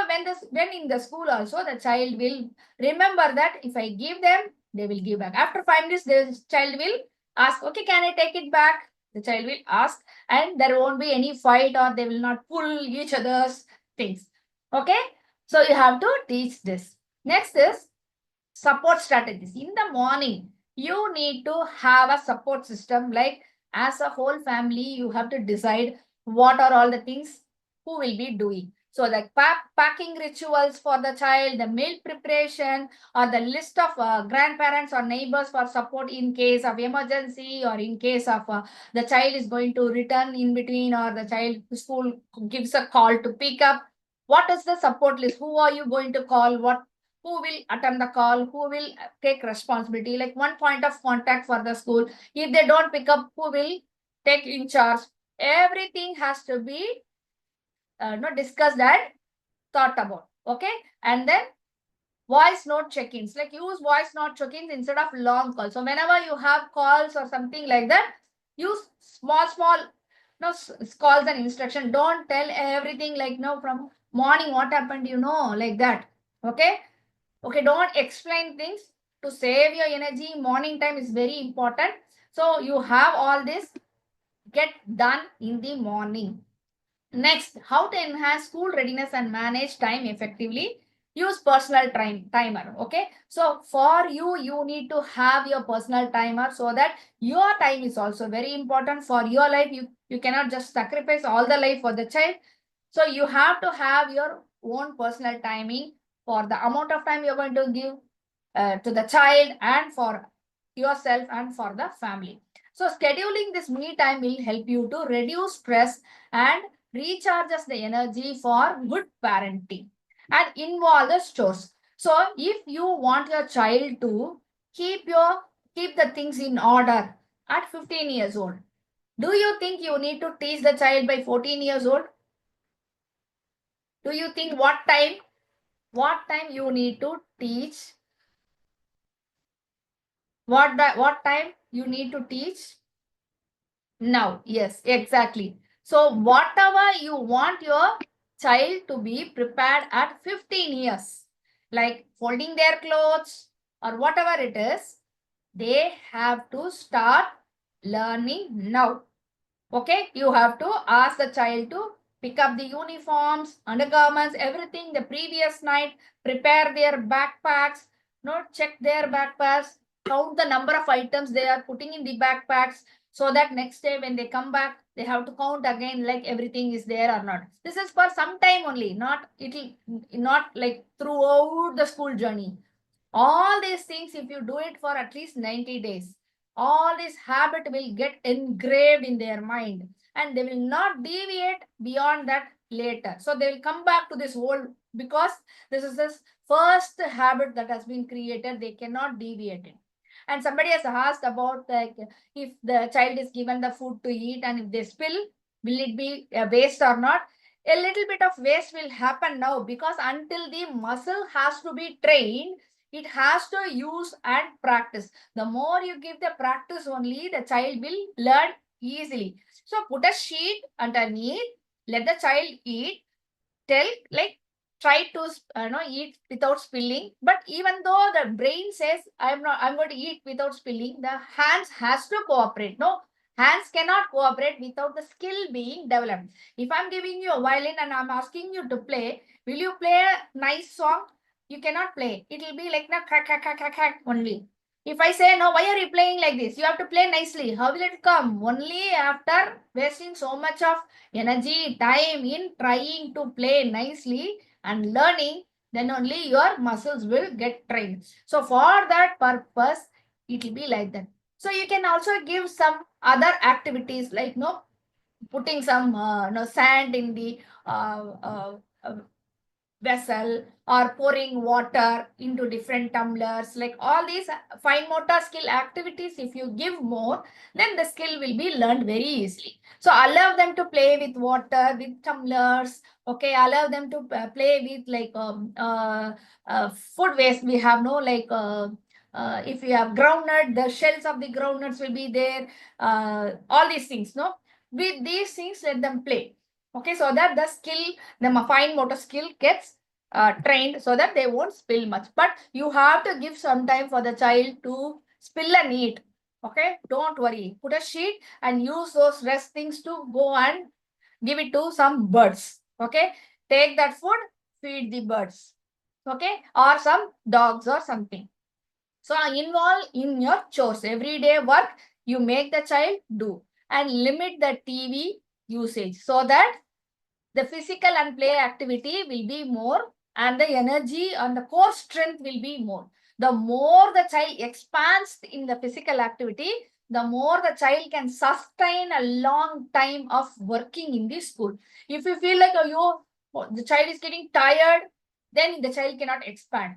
when in the school also, the child will remember that if I give them, they will give back. After 5 minutes, the child will ask, okay, can I take it back? The child will ask, and there won't be any fight or they will not pull each other's things. Okay, so you have to teach this. Next is support strategies. In the morning, you need to have a support system. Like as a whole family, you have to decide what are all the things who will be doing. So the packing rituals for the child, the meal preparation, or the list of grandparents or neighbors for support in case of emergency, or in case of the child is going to return in between, or the child school gives a call to pick up. What is the support list? Who are you going to call? Who will attend the call? Who will take responsibility? Like one point of contact for the school. If they don't pick up, who will take in charge? Everything has to be not discussed and thought about. Okay, and then voice note check-ins. Like use voice note check-ins instead of long calls. So whenever you have calls or something like that, use small no calls and instruction. Don't tell everything like no from morning what happened, like that. Okay. Okay, don't explain things. To save your energy, morning time is very important. So you have all this get done in the morning. Next, how to enhance school readiness and manage time effectively. Use personal timer. Okay, so for you, you need to have your personal timer so that your time is also very important for your life. You cannot just sacrifice all the life for the child. So you have to have your own personal timing for the amount of time you're going to give to the child and for yourself and for the family. So scheduling this me time will help you to reduce stress and recharges the energy for good parenting. And involve the chores. So if you want your child to keep your keep the things in order at 15 years old. Do you think you need to teach the child by 14 years old? Do you think what time you need to teach? What time you need to teach? Now, yes, exactly. So whatever you want your child to be prepared at 15 years, like folding their clothes or whatever it is, they have to start learning now. Okay, you have to ask the child to pick up the uniforms, undergarments, everything the previous night, prepare their backpacks, check their backpacks, count the number of items they are putting in the backpacks, so that next day when they come back, they have to count again like everything is there or not. This is for some time only, not like throughout the school journey. All these things, if you do it for at least 90 days, all this habit will get engraved in their mind and they will not deviate beyond that later. So they will come back to this whole, because this is this first habit that has been created, they cannot deviate it. And somebody has asked about, like, if the child is given the food to eat and if they spill, will it be a waste or not? A little bit of waste will happen now, because until the muscle has to be trained, it has to use and practice. The more you give the practice only, the child will learn easily. So put a sheet underneath, let the child eat, tell, like, try to eat without spilling. But even though the brain says I'm going to eat without spilling, the hands has to cooperate. No, hands cannot cooperate without the skill being developed. If I'm giving you a violin and I'm asking you to play, will you play a nice song? You cannot play. It will be like na crack crack crack crack crack only. If I say, no, why are you playing like this? You have to play nicely. How will it come? Only after wasting so much of energy, time in trying to play nicely and learning, then only your muscles will get trained. So for that purpose, it will be like that. So you can also give some other activities, like putting some sand in the vessel, or pouring water into different tumblers, like all these fine motor skill activities. If you give more, then the skill will be learned very easily. So allow them to play with water, with tumblers. Okay, allow them to play with, like, food waste. We have if you have groundnut, the shells of the groundnuts will be there. All these things, no, with these things, let them play. Okay, so that the skill, the fine motor skill gets trained, so that they won't spill much. But you have to give some time for the child to spill and eat. Okay, don't worry. Put a sheet and use those rest things to go and give it to some birds. Okay, take that food, feed the birds. Okay, or some dogs or something. So involve in your chores, everyday work you make the child do, and limit the TV usage, so that the physical and play activity will be more, and the energy and the core strength will be more. The more the child expands in the physical activity, the more the child can sustain a long time of working in the school. If you feel like, the child is getting tired, then the child cannot expand.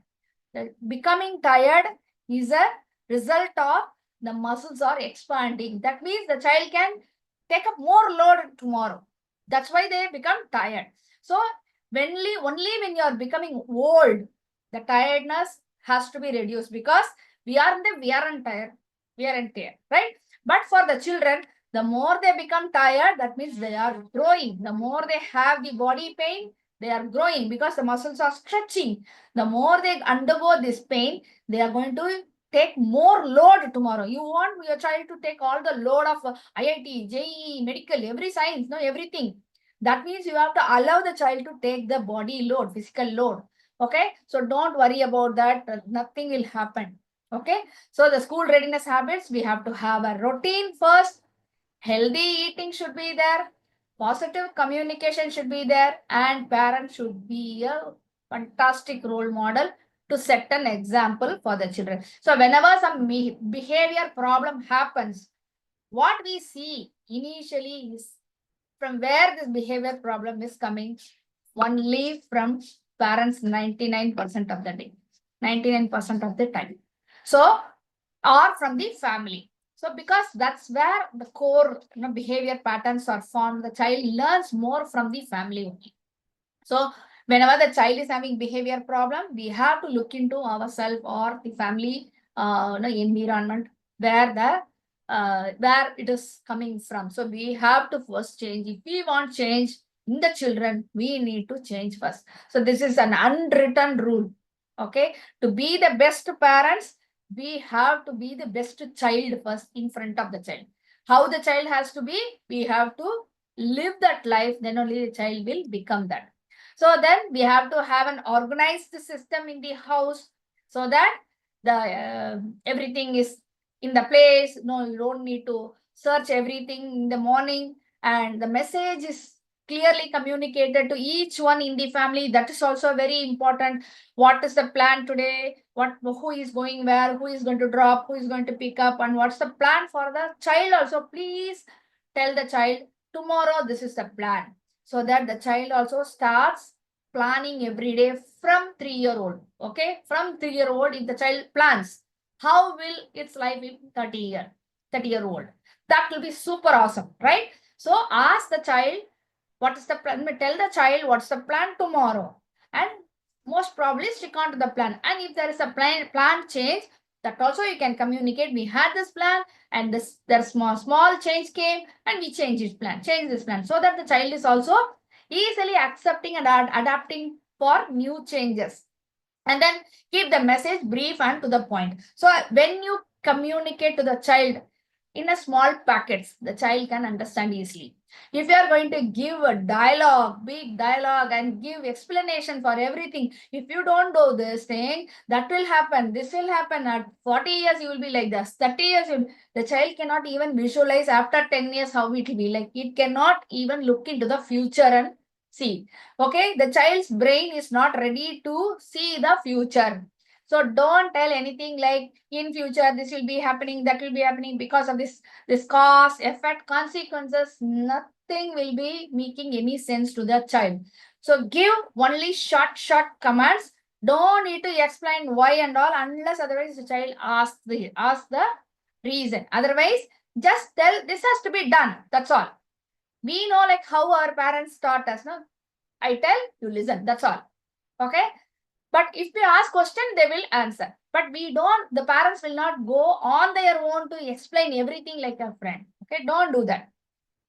Becoming tired is a result of the muscles are expanding. That means the child can take up more load tomorrow. That's why they become tired. So only when you are becoming old, the tiredness has to be reduced, because we are in the wear and tear, right? But for the children, the more they become tired, that means they are growing. The more they have the body pain, they are growing, because the muscles are stretching. The more they undergo this pain, they are going to take more load tomorrow. You want your child to take all the load of IIT, JEE, medical, every science, everything. That means you have to allow the child to take the body load, physical load. Okay, so don't worry about that. Nothing will happen. Okay, so the school readiness habits, we have to have a routine first. Healthy eating should be there. Positive communication should be there, and parents should be a fantastic role model to set an example for the children. So whenever some behavior problem happens, what we see initially is from where this behavior problem is coming, only from parents 99% of the day, 99% of the time. So or from the family. So because that's where the core behavior patterns are formed, the child learns more from the family only. So whenever the child is having behavior problem, we have to look into ourselves or the family environment where the where it is coming from. So we have to first change. If we want change in the children, we need to change first. So this is an unwritten rule. Okay, to be the best parents, we have to be the best child first in front of the child. How the child has to be, we have to live that life, then only the child will become that. So then we have to have an organized system in the house so that the everything is in the place. No, you don't need to search everything in the morning, and the message is clearly communicated to each one in the family. That is also very important. What is the plan today? Who is going where? Who is going to drop? Who is going to pick up? And what's the plan for the child also? Please tell the child tomorrow this is the plan, so that the child also starts planning every day from 3 year old. Okay, from 3 year old, if the child plans, how will its life be 30 year old? That will be super awesome, right? So ask the child what is the plan. Tell the child what's the plan tomorrow, and most probably stick on to the plan. And if there is a plan change, that also you can communicate. We had this plan, and this there small change came, and we change this plan, so that the child is also easily accepting and adapting for new changes. And then keep the message brief and to the point. So when you communicate to the child in a small packets, the child can understand easily. If you are going to give a dialogue, big dialogue, and give explanation for everything, if you don't do this thing, that will happen, this will happen, at 40 years you will be like this, 30 years the child cannot even visualize after 10 years how it will be like. It cannot even look into the future and see. Okay, the child's brain is not ready to see the future. So don't tell anything like in future this will be happening, that will be happening because of this cause, effect, consequences. Nothing will be making any sense to the child. So give only short commands. Don't need to explain why and all, unless otherwise the child asks the reason. Otherwise, just tell this has to be done. That's all. We know like how our parents taught us, no? I tell, you listen. That's all. Okay. But if we ask question, they will answer. But we don't, the parents will not go on their own to explain everything like a friend. Okay. Don't do that.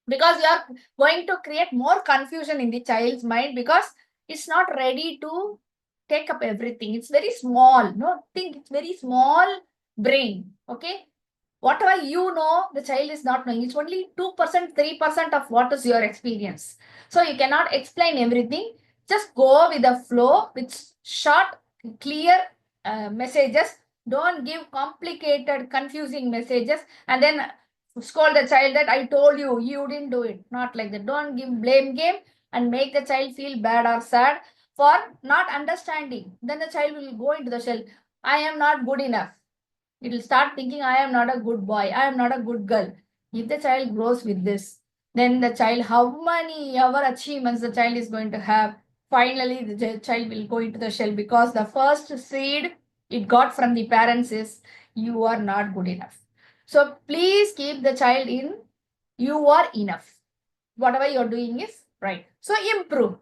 Because you are going to create more confusion in the child's mind, because it's not ready to take up everything. It's very small. No, think it's very small brain. Okay. Whatever you know, the child is not knowing. It's only 2%, 3% of what is your experience. So you cannot explain everything. Just go with the flow with short, clear messages. Don't give complicated, confusing messages and then scold the child that I told you, you didn't do it. Not like that. Don't give blame game and make the child feel bad or sad for not understanding. Then the child will go into the shell. I am not good enough. It will start thinking, I am not a good boy, I am not a good girl. If the child grows with this, then the child, how many ever achievements the child is going to have, finally the child will go into the shell, because the first seed it got from the parents is, you are not good enough. So please keep the child in, you are enough. Whatever you're doing is right. So improve.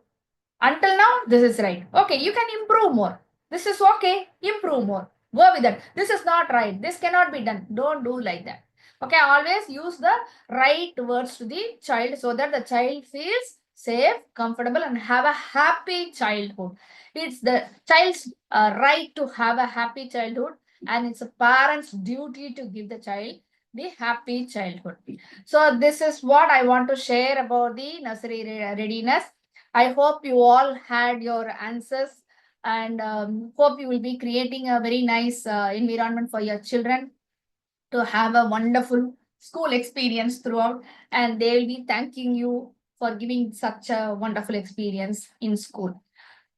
Until now, this is right. Okay, you can improve more. This is okay, improve more. Go with that. This is not right. This cannot be done. Don't do like that. Okay, always use the right words to the child so that the child feels safe, comfortable, and have a happy childhood. It's the child's right to have a happy childhood, and it's a parent's duty to give the child the happy childhood. So this is what I want to share about the nursery readiness. I hope you all had your answers, and hope you will be creating a very nice environment for your children to have a wonderful school experience throughout, and they will be thanking you for giving such a wonderful experience in school.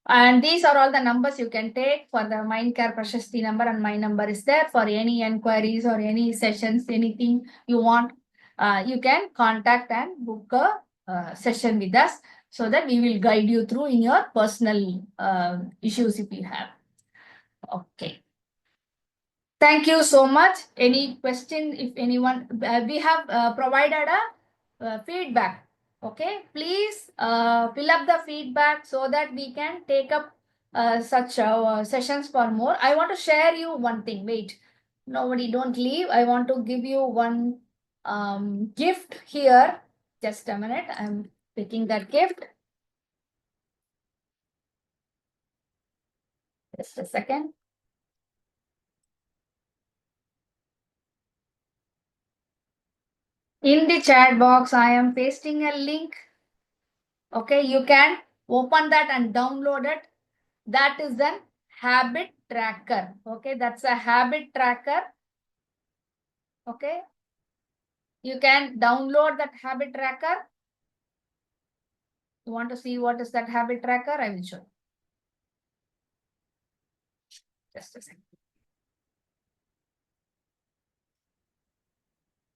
And these are all the numbers you can take for the Mindcare Prashasti number, and my number is there for any enquiries or any sessions, anything you want. You can contact and book a session with us, so that we will guide you through in your personal issues if you have. Okay. Thank you so much. Any question? If anyone, we have provided a feedback. Okay, please fill up the feedback so that we can take up such sessions for more. I want to share you one thing. Wait, nobody, don't leave. I want to give you one gift here. Just a minute. I'm picking that gift. Just a second. In the chat box, I am pasting a link. Okay, you can open that and download it. That is an habit tracker. Okay, that's a habit tracker. Okay, you can download that habit tracker. You want to see what is that habit tracker? I will show you. Just a second.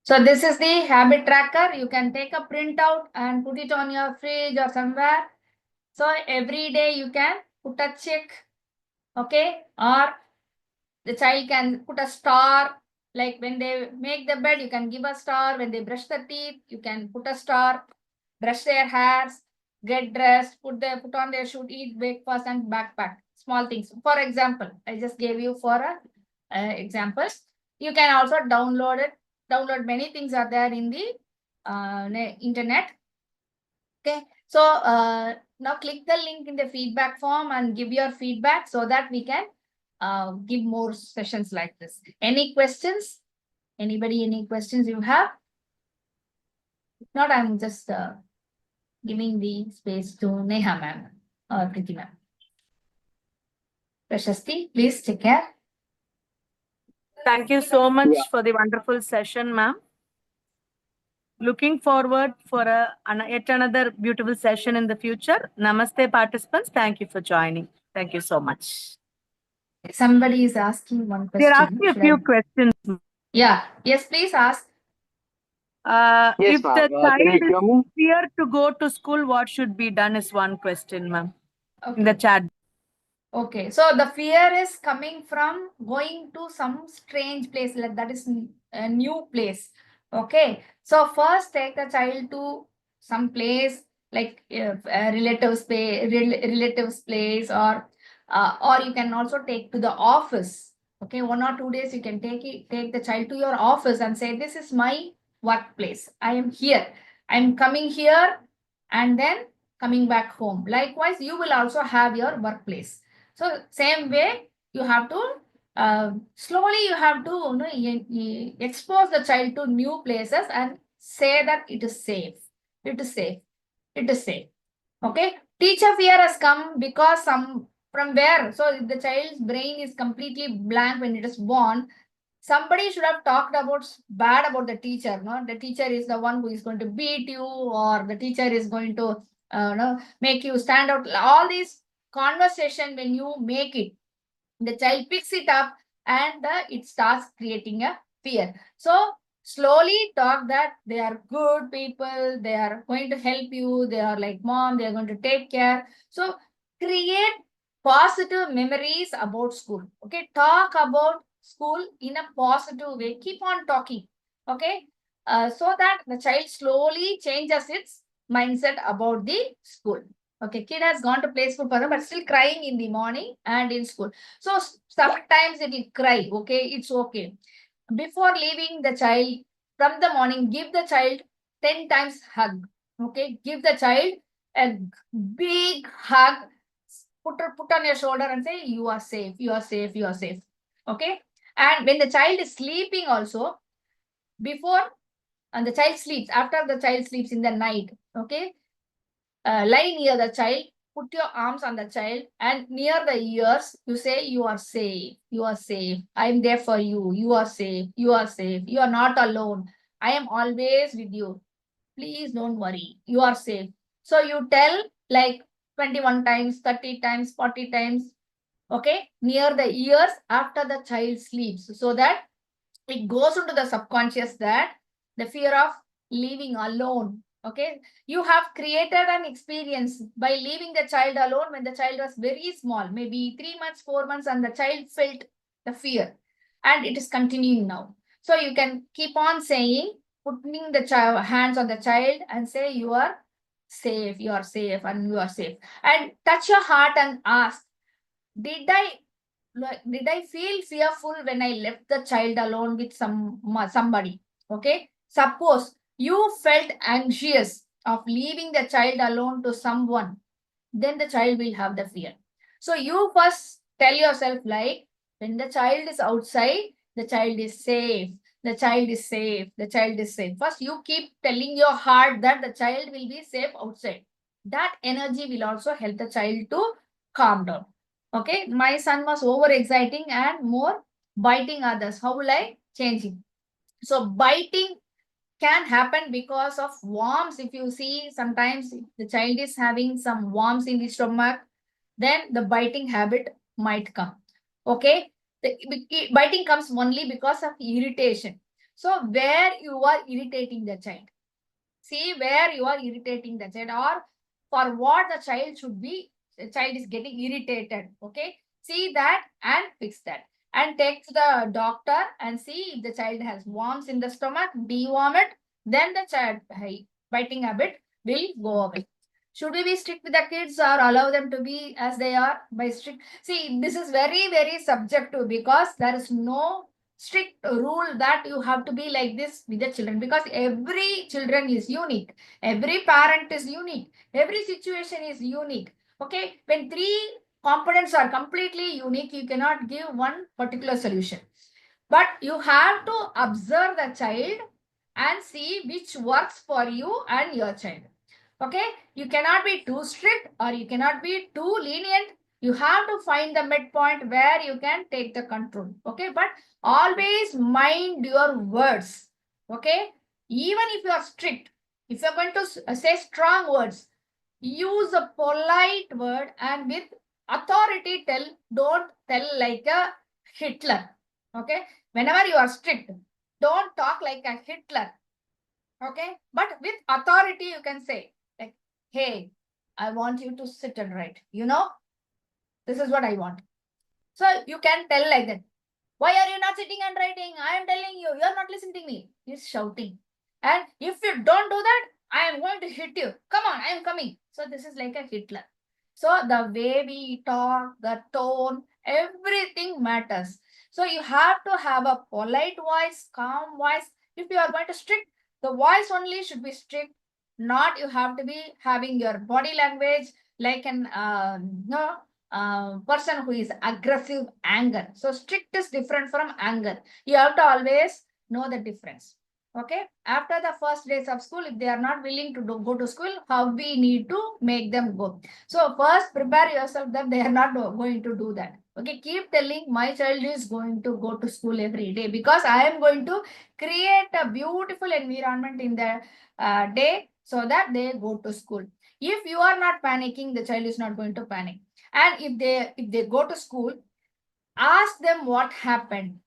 So this is the habit tracker. You can take a printout and put it on your fridge or somewhere. So every day you can put a check. Okay, or the child can put a star. Like when they make the bed, you can give a star. When they brush the teeth, you can put a star. Brush their hairs, get dressed, put on their shoe, eat breakfast and backpack. Small things. For example, I just gave you for a examples. You can also download it. Download many things are there in the internet. Okay. So now click the link in the feedback form and give your feedback so that we can give more sessions like this. Any questions? Anybody, any questions you have? If not, I'm just giving the space to Neha ma'am or Priti ma'am. Prashasti, please take care. Thank you so much for the wonderful session, ma'am. Looking forward for yet another beautiful session in the future. Namaste, participants. Thank you for joining. Thank you so much. Somebody is asking one question. They're asking a few questions. Yeah. Yes, please ask. If the child is fear to go to school, what should be done is one question, ma'am. Okay. In the chat. Okay, so the fear is coming from going to some strange place, like that is a new place. Okay, so first take the child to some place like a relatives place, or you can also take to the office. Okay, 1 or 2 days you can take the child to your office and say, this is my workplace. I am here. I'm coming here and then coming back home. Likewise, you will also have your workplace. So same way, you have to slowly you have to expose the child to new places and say that it is safe. It is safe. It is safe. Okay. Teacher fear has come because from where? So if the child's brain is completely blank when it is born, somebody should have talked about bad about the teacher. No, the teacher is the one who is going to beat you, or the teacher is going to make you stand out. All these conversation, when you make it, the child picks it up and it starts creating a fear. So slowly talk that they are good people, they are going to help you, they are like mom, they are going to take care. So create positive memories about school. Okay, talk about school in a positive way. Keep on talking. Okay, so that the child slowly changes its mindset about the school. Okay, kid has gone to play school for them, but still crying in the morning and in school. So sometimes it will cry. Okay, it's okay. Before leaving the child from the morning, give the child 10 times hug. Okay, give the child a big hug. Put on your shoulder and say, you are safe, you are safe, you are safe. Okay, and when the child is sleeping also, before and the child sleeps, after the child sleeps in the night, okay, lie near the child, put your arms on the child, and near the ears, you say, you are safe, you are safe, I am there for you, you are safe, you are safe, you are not alone, I am always with you, please don't worry, you are safe. So you tell like 21 times, 30 times, 40 times, okay, near the ears after the child sleeps, so that it goes into the subconscious that the fear of leaving alone. Okay, you have created an experience by leaving the child alone when the child was very small, maybe 3 months, 4 months, and the child felt the fear. and it is continuing now. So you can keep on saying, putting the hands on the child and say, you are safe, you are safe, and you are safe. And touch your heart and ask, did I feel fearful when I left the child alone with somebody? Okay. Suppose you felt anxious of leaving the child alone to someone, then the child will have the fear. So you first tell yourself, like, when the child is outside, the child is safe. The child is safe. The child is safe. First, you keep telling your heart that the child will be safe outside. That energy will also help the child to calm down. Okay, my son was over exciting and more biting others. How will I change him? So biting can happen because of worms. If you see, sometimes the child is having some worms in the stomach, then the biting habit might come. Okay, the biting comes only because of irritation. So where you are irritating the child, see where you are irritating the child, or for what the child should be, the child is getting irritated. Okay, see that and fix that, and take to the doctor and see if the child has worms in the stomach, deworm it, then the child biting habit will go away. Should we be strict with the kids or allow them to be as they are by strict? See, this is very, very subjective, because there is no strict rule that you have to be like this with the children, because every children is unique, every parent is unique, every situation is unique. Okay, when three components are completely unique, you cannot give one particular solution, but you have to observe the child and see which works for you and your child. Okay, you cannot be too strict or you cannot be too lenient. You have to find the midpoint where you can take the control. Okay, but always mind your words. Okay, even if you are strict, if you are going to say strong words, use a polite word and with authority tell. Don't tell like a Hitler. Okay, whenever you are strict, don't talk like a Hitler. Okay, but with authority you can say, like, hey, I want you to sit and write, this is what I want. So you can tell like that. Why are you not sitting and writing? I am telling you, you're not listening to me. He's shouting. And if you don't do that, I am going to hit you. Come on, I am coming. So this is like a Hitler. So the way we talk, the tone, everything matters. So you have to have a polite voice, calm voice. If you are going to strict, the voice only should be strict. Not you have to be having your body language like an no person who is aggressive anger. So strict is different from anger. You have to always know the difference. Okay. After the first days of school, if they are not willing to go to school, how we need to make them go. So first prepare yourself that they are not going to do that. Okay. Keep telling my child is going to go to school every day, because I am going to create a beautiful environment in the day so that they go to school. If you are not panicking, the child is not going to panic. And if they go to school, ask them what happened.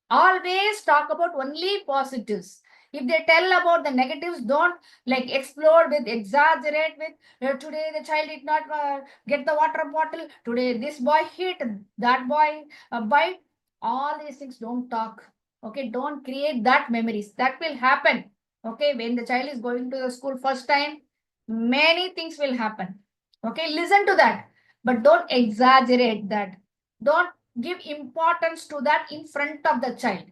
Always talk about only positives. If they tell about the negatives, don't like explode with, exaggerate with, today the child did not get the water bottle, today this boy hit, that boy bite. All these things don't talk. Okay, don't create that memories. That will happen. Okay, when the child is going to the school first time, many things will happen. Okay, listen to that, but don't exaggerate that. Don't give importance to that in front of the child.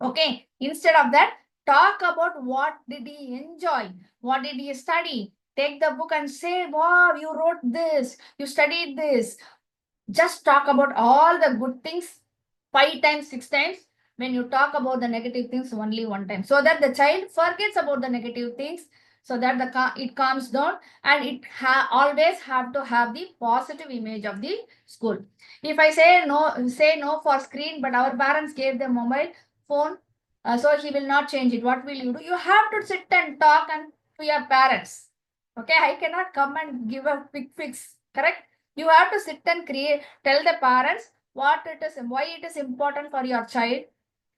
Okay, instead of that, talk about what did he enjoy, what did he study. Take the book and say, wow, you wrote this, you studied this. Just talk about all the good things 5 times, 6 times. When you talk about the negative things only 1 time, so that the child forgets about the negative things, so that it calms down, and it always have to have the positive image of the school. If I say no for screen, but our parents gave the mobile phone, so he will not change it. What will you do? You have to sit and talk and to your parents. Okay, I cannot come and give a quick fix. Correct? You have to sit and tell the parents what it is, why it is important for your child.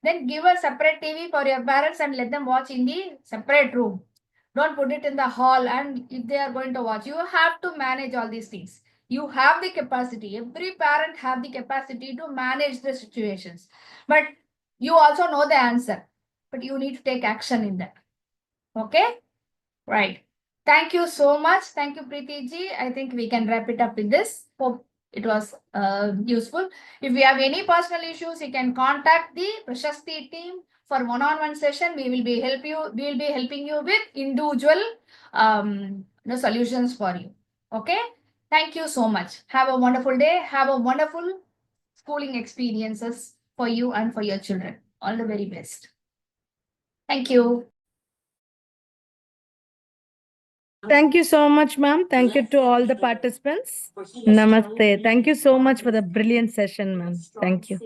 Then give a separate TV for your parents and let them watch in the separate room. Don't put it in the hall, and if they are going to watch, you have to manage all these things. You have the capacity. Every parent have the capacity to manage the situations. But You also know the answer, but you need to take action in that. Okay? Right. Thank you so much. Thank you, Preeti ji. I think we can wrap it up with this. Hope it was useful. If you have any personal issues, you can contact the Prashasti team for one-on-one session. We will be helping you with individual solutions for you. Okay. Thank you so much. Have a wonderful day. Have a wonderful schooling experiences for you and for your children. All the very best. Thank you. Thank you so much, ma'am. Thank you to all the participants. Namaste. Thank you so much for the brilliant session, ma'am. Thank you.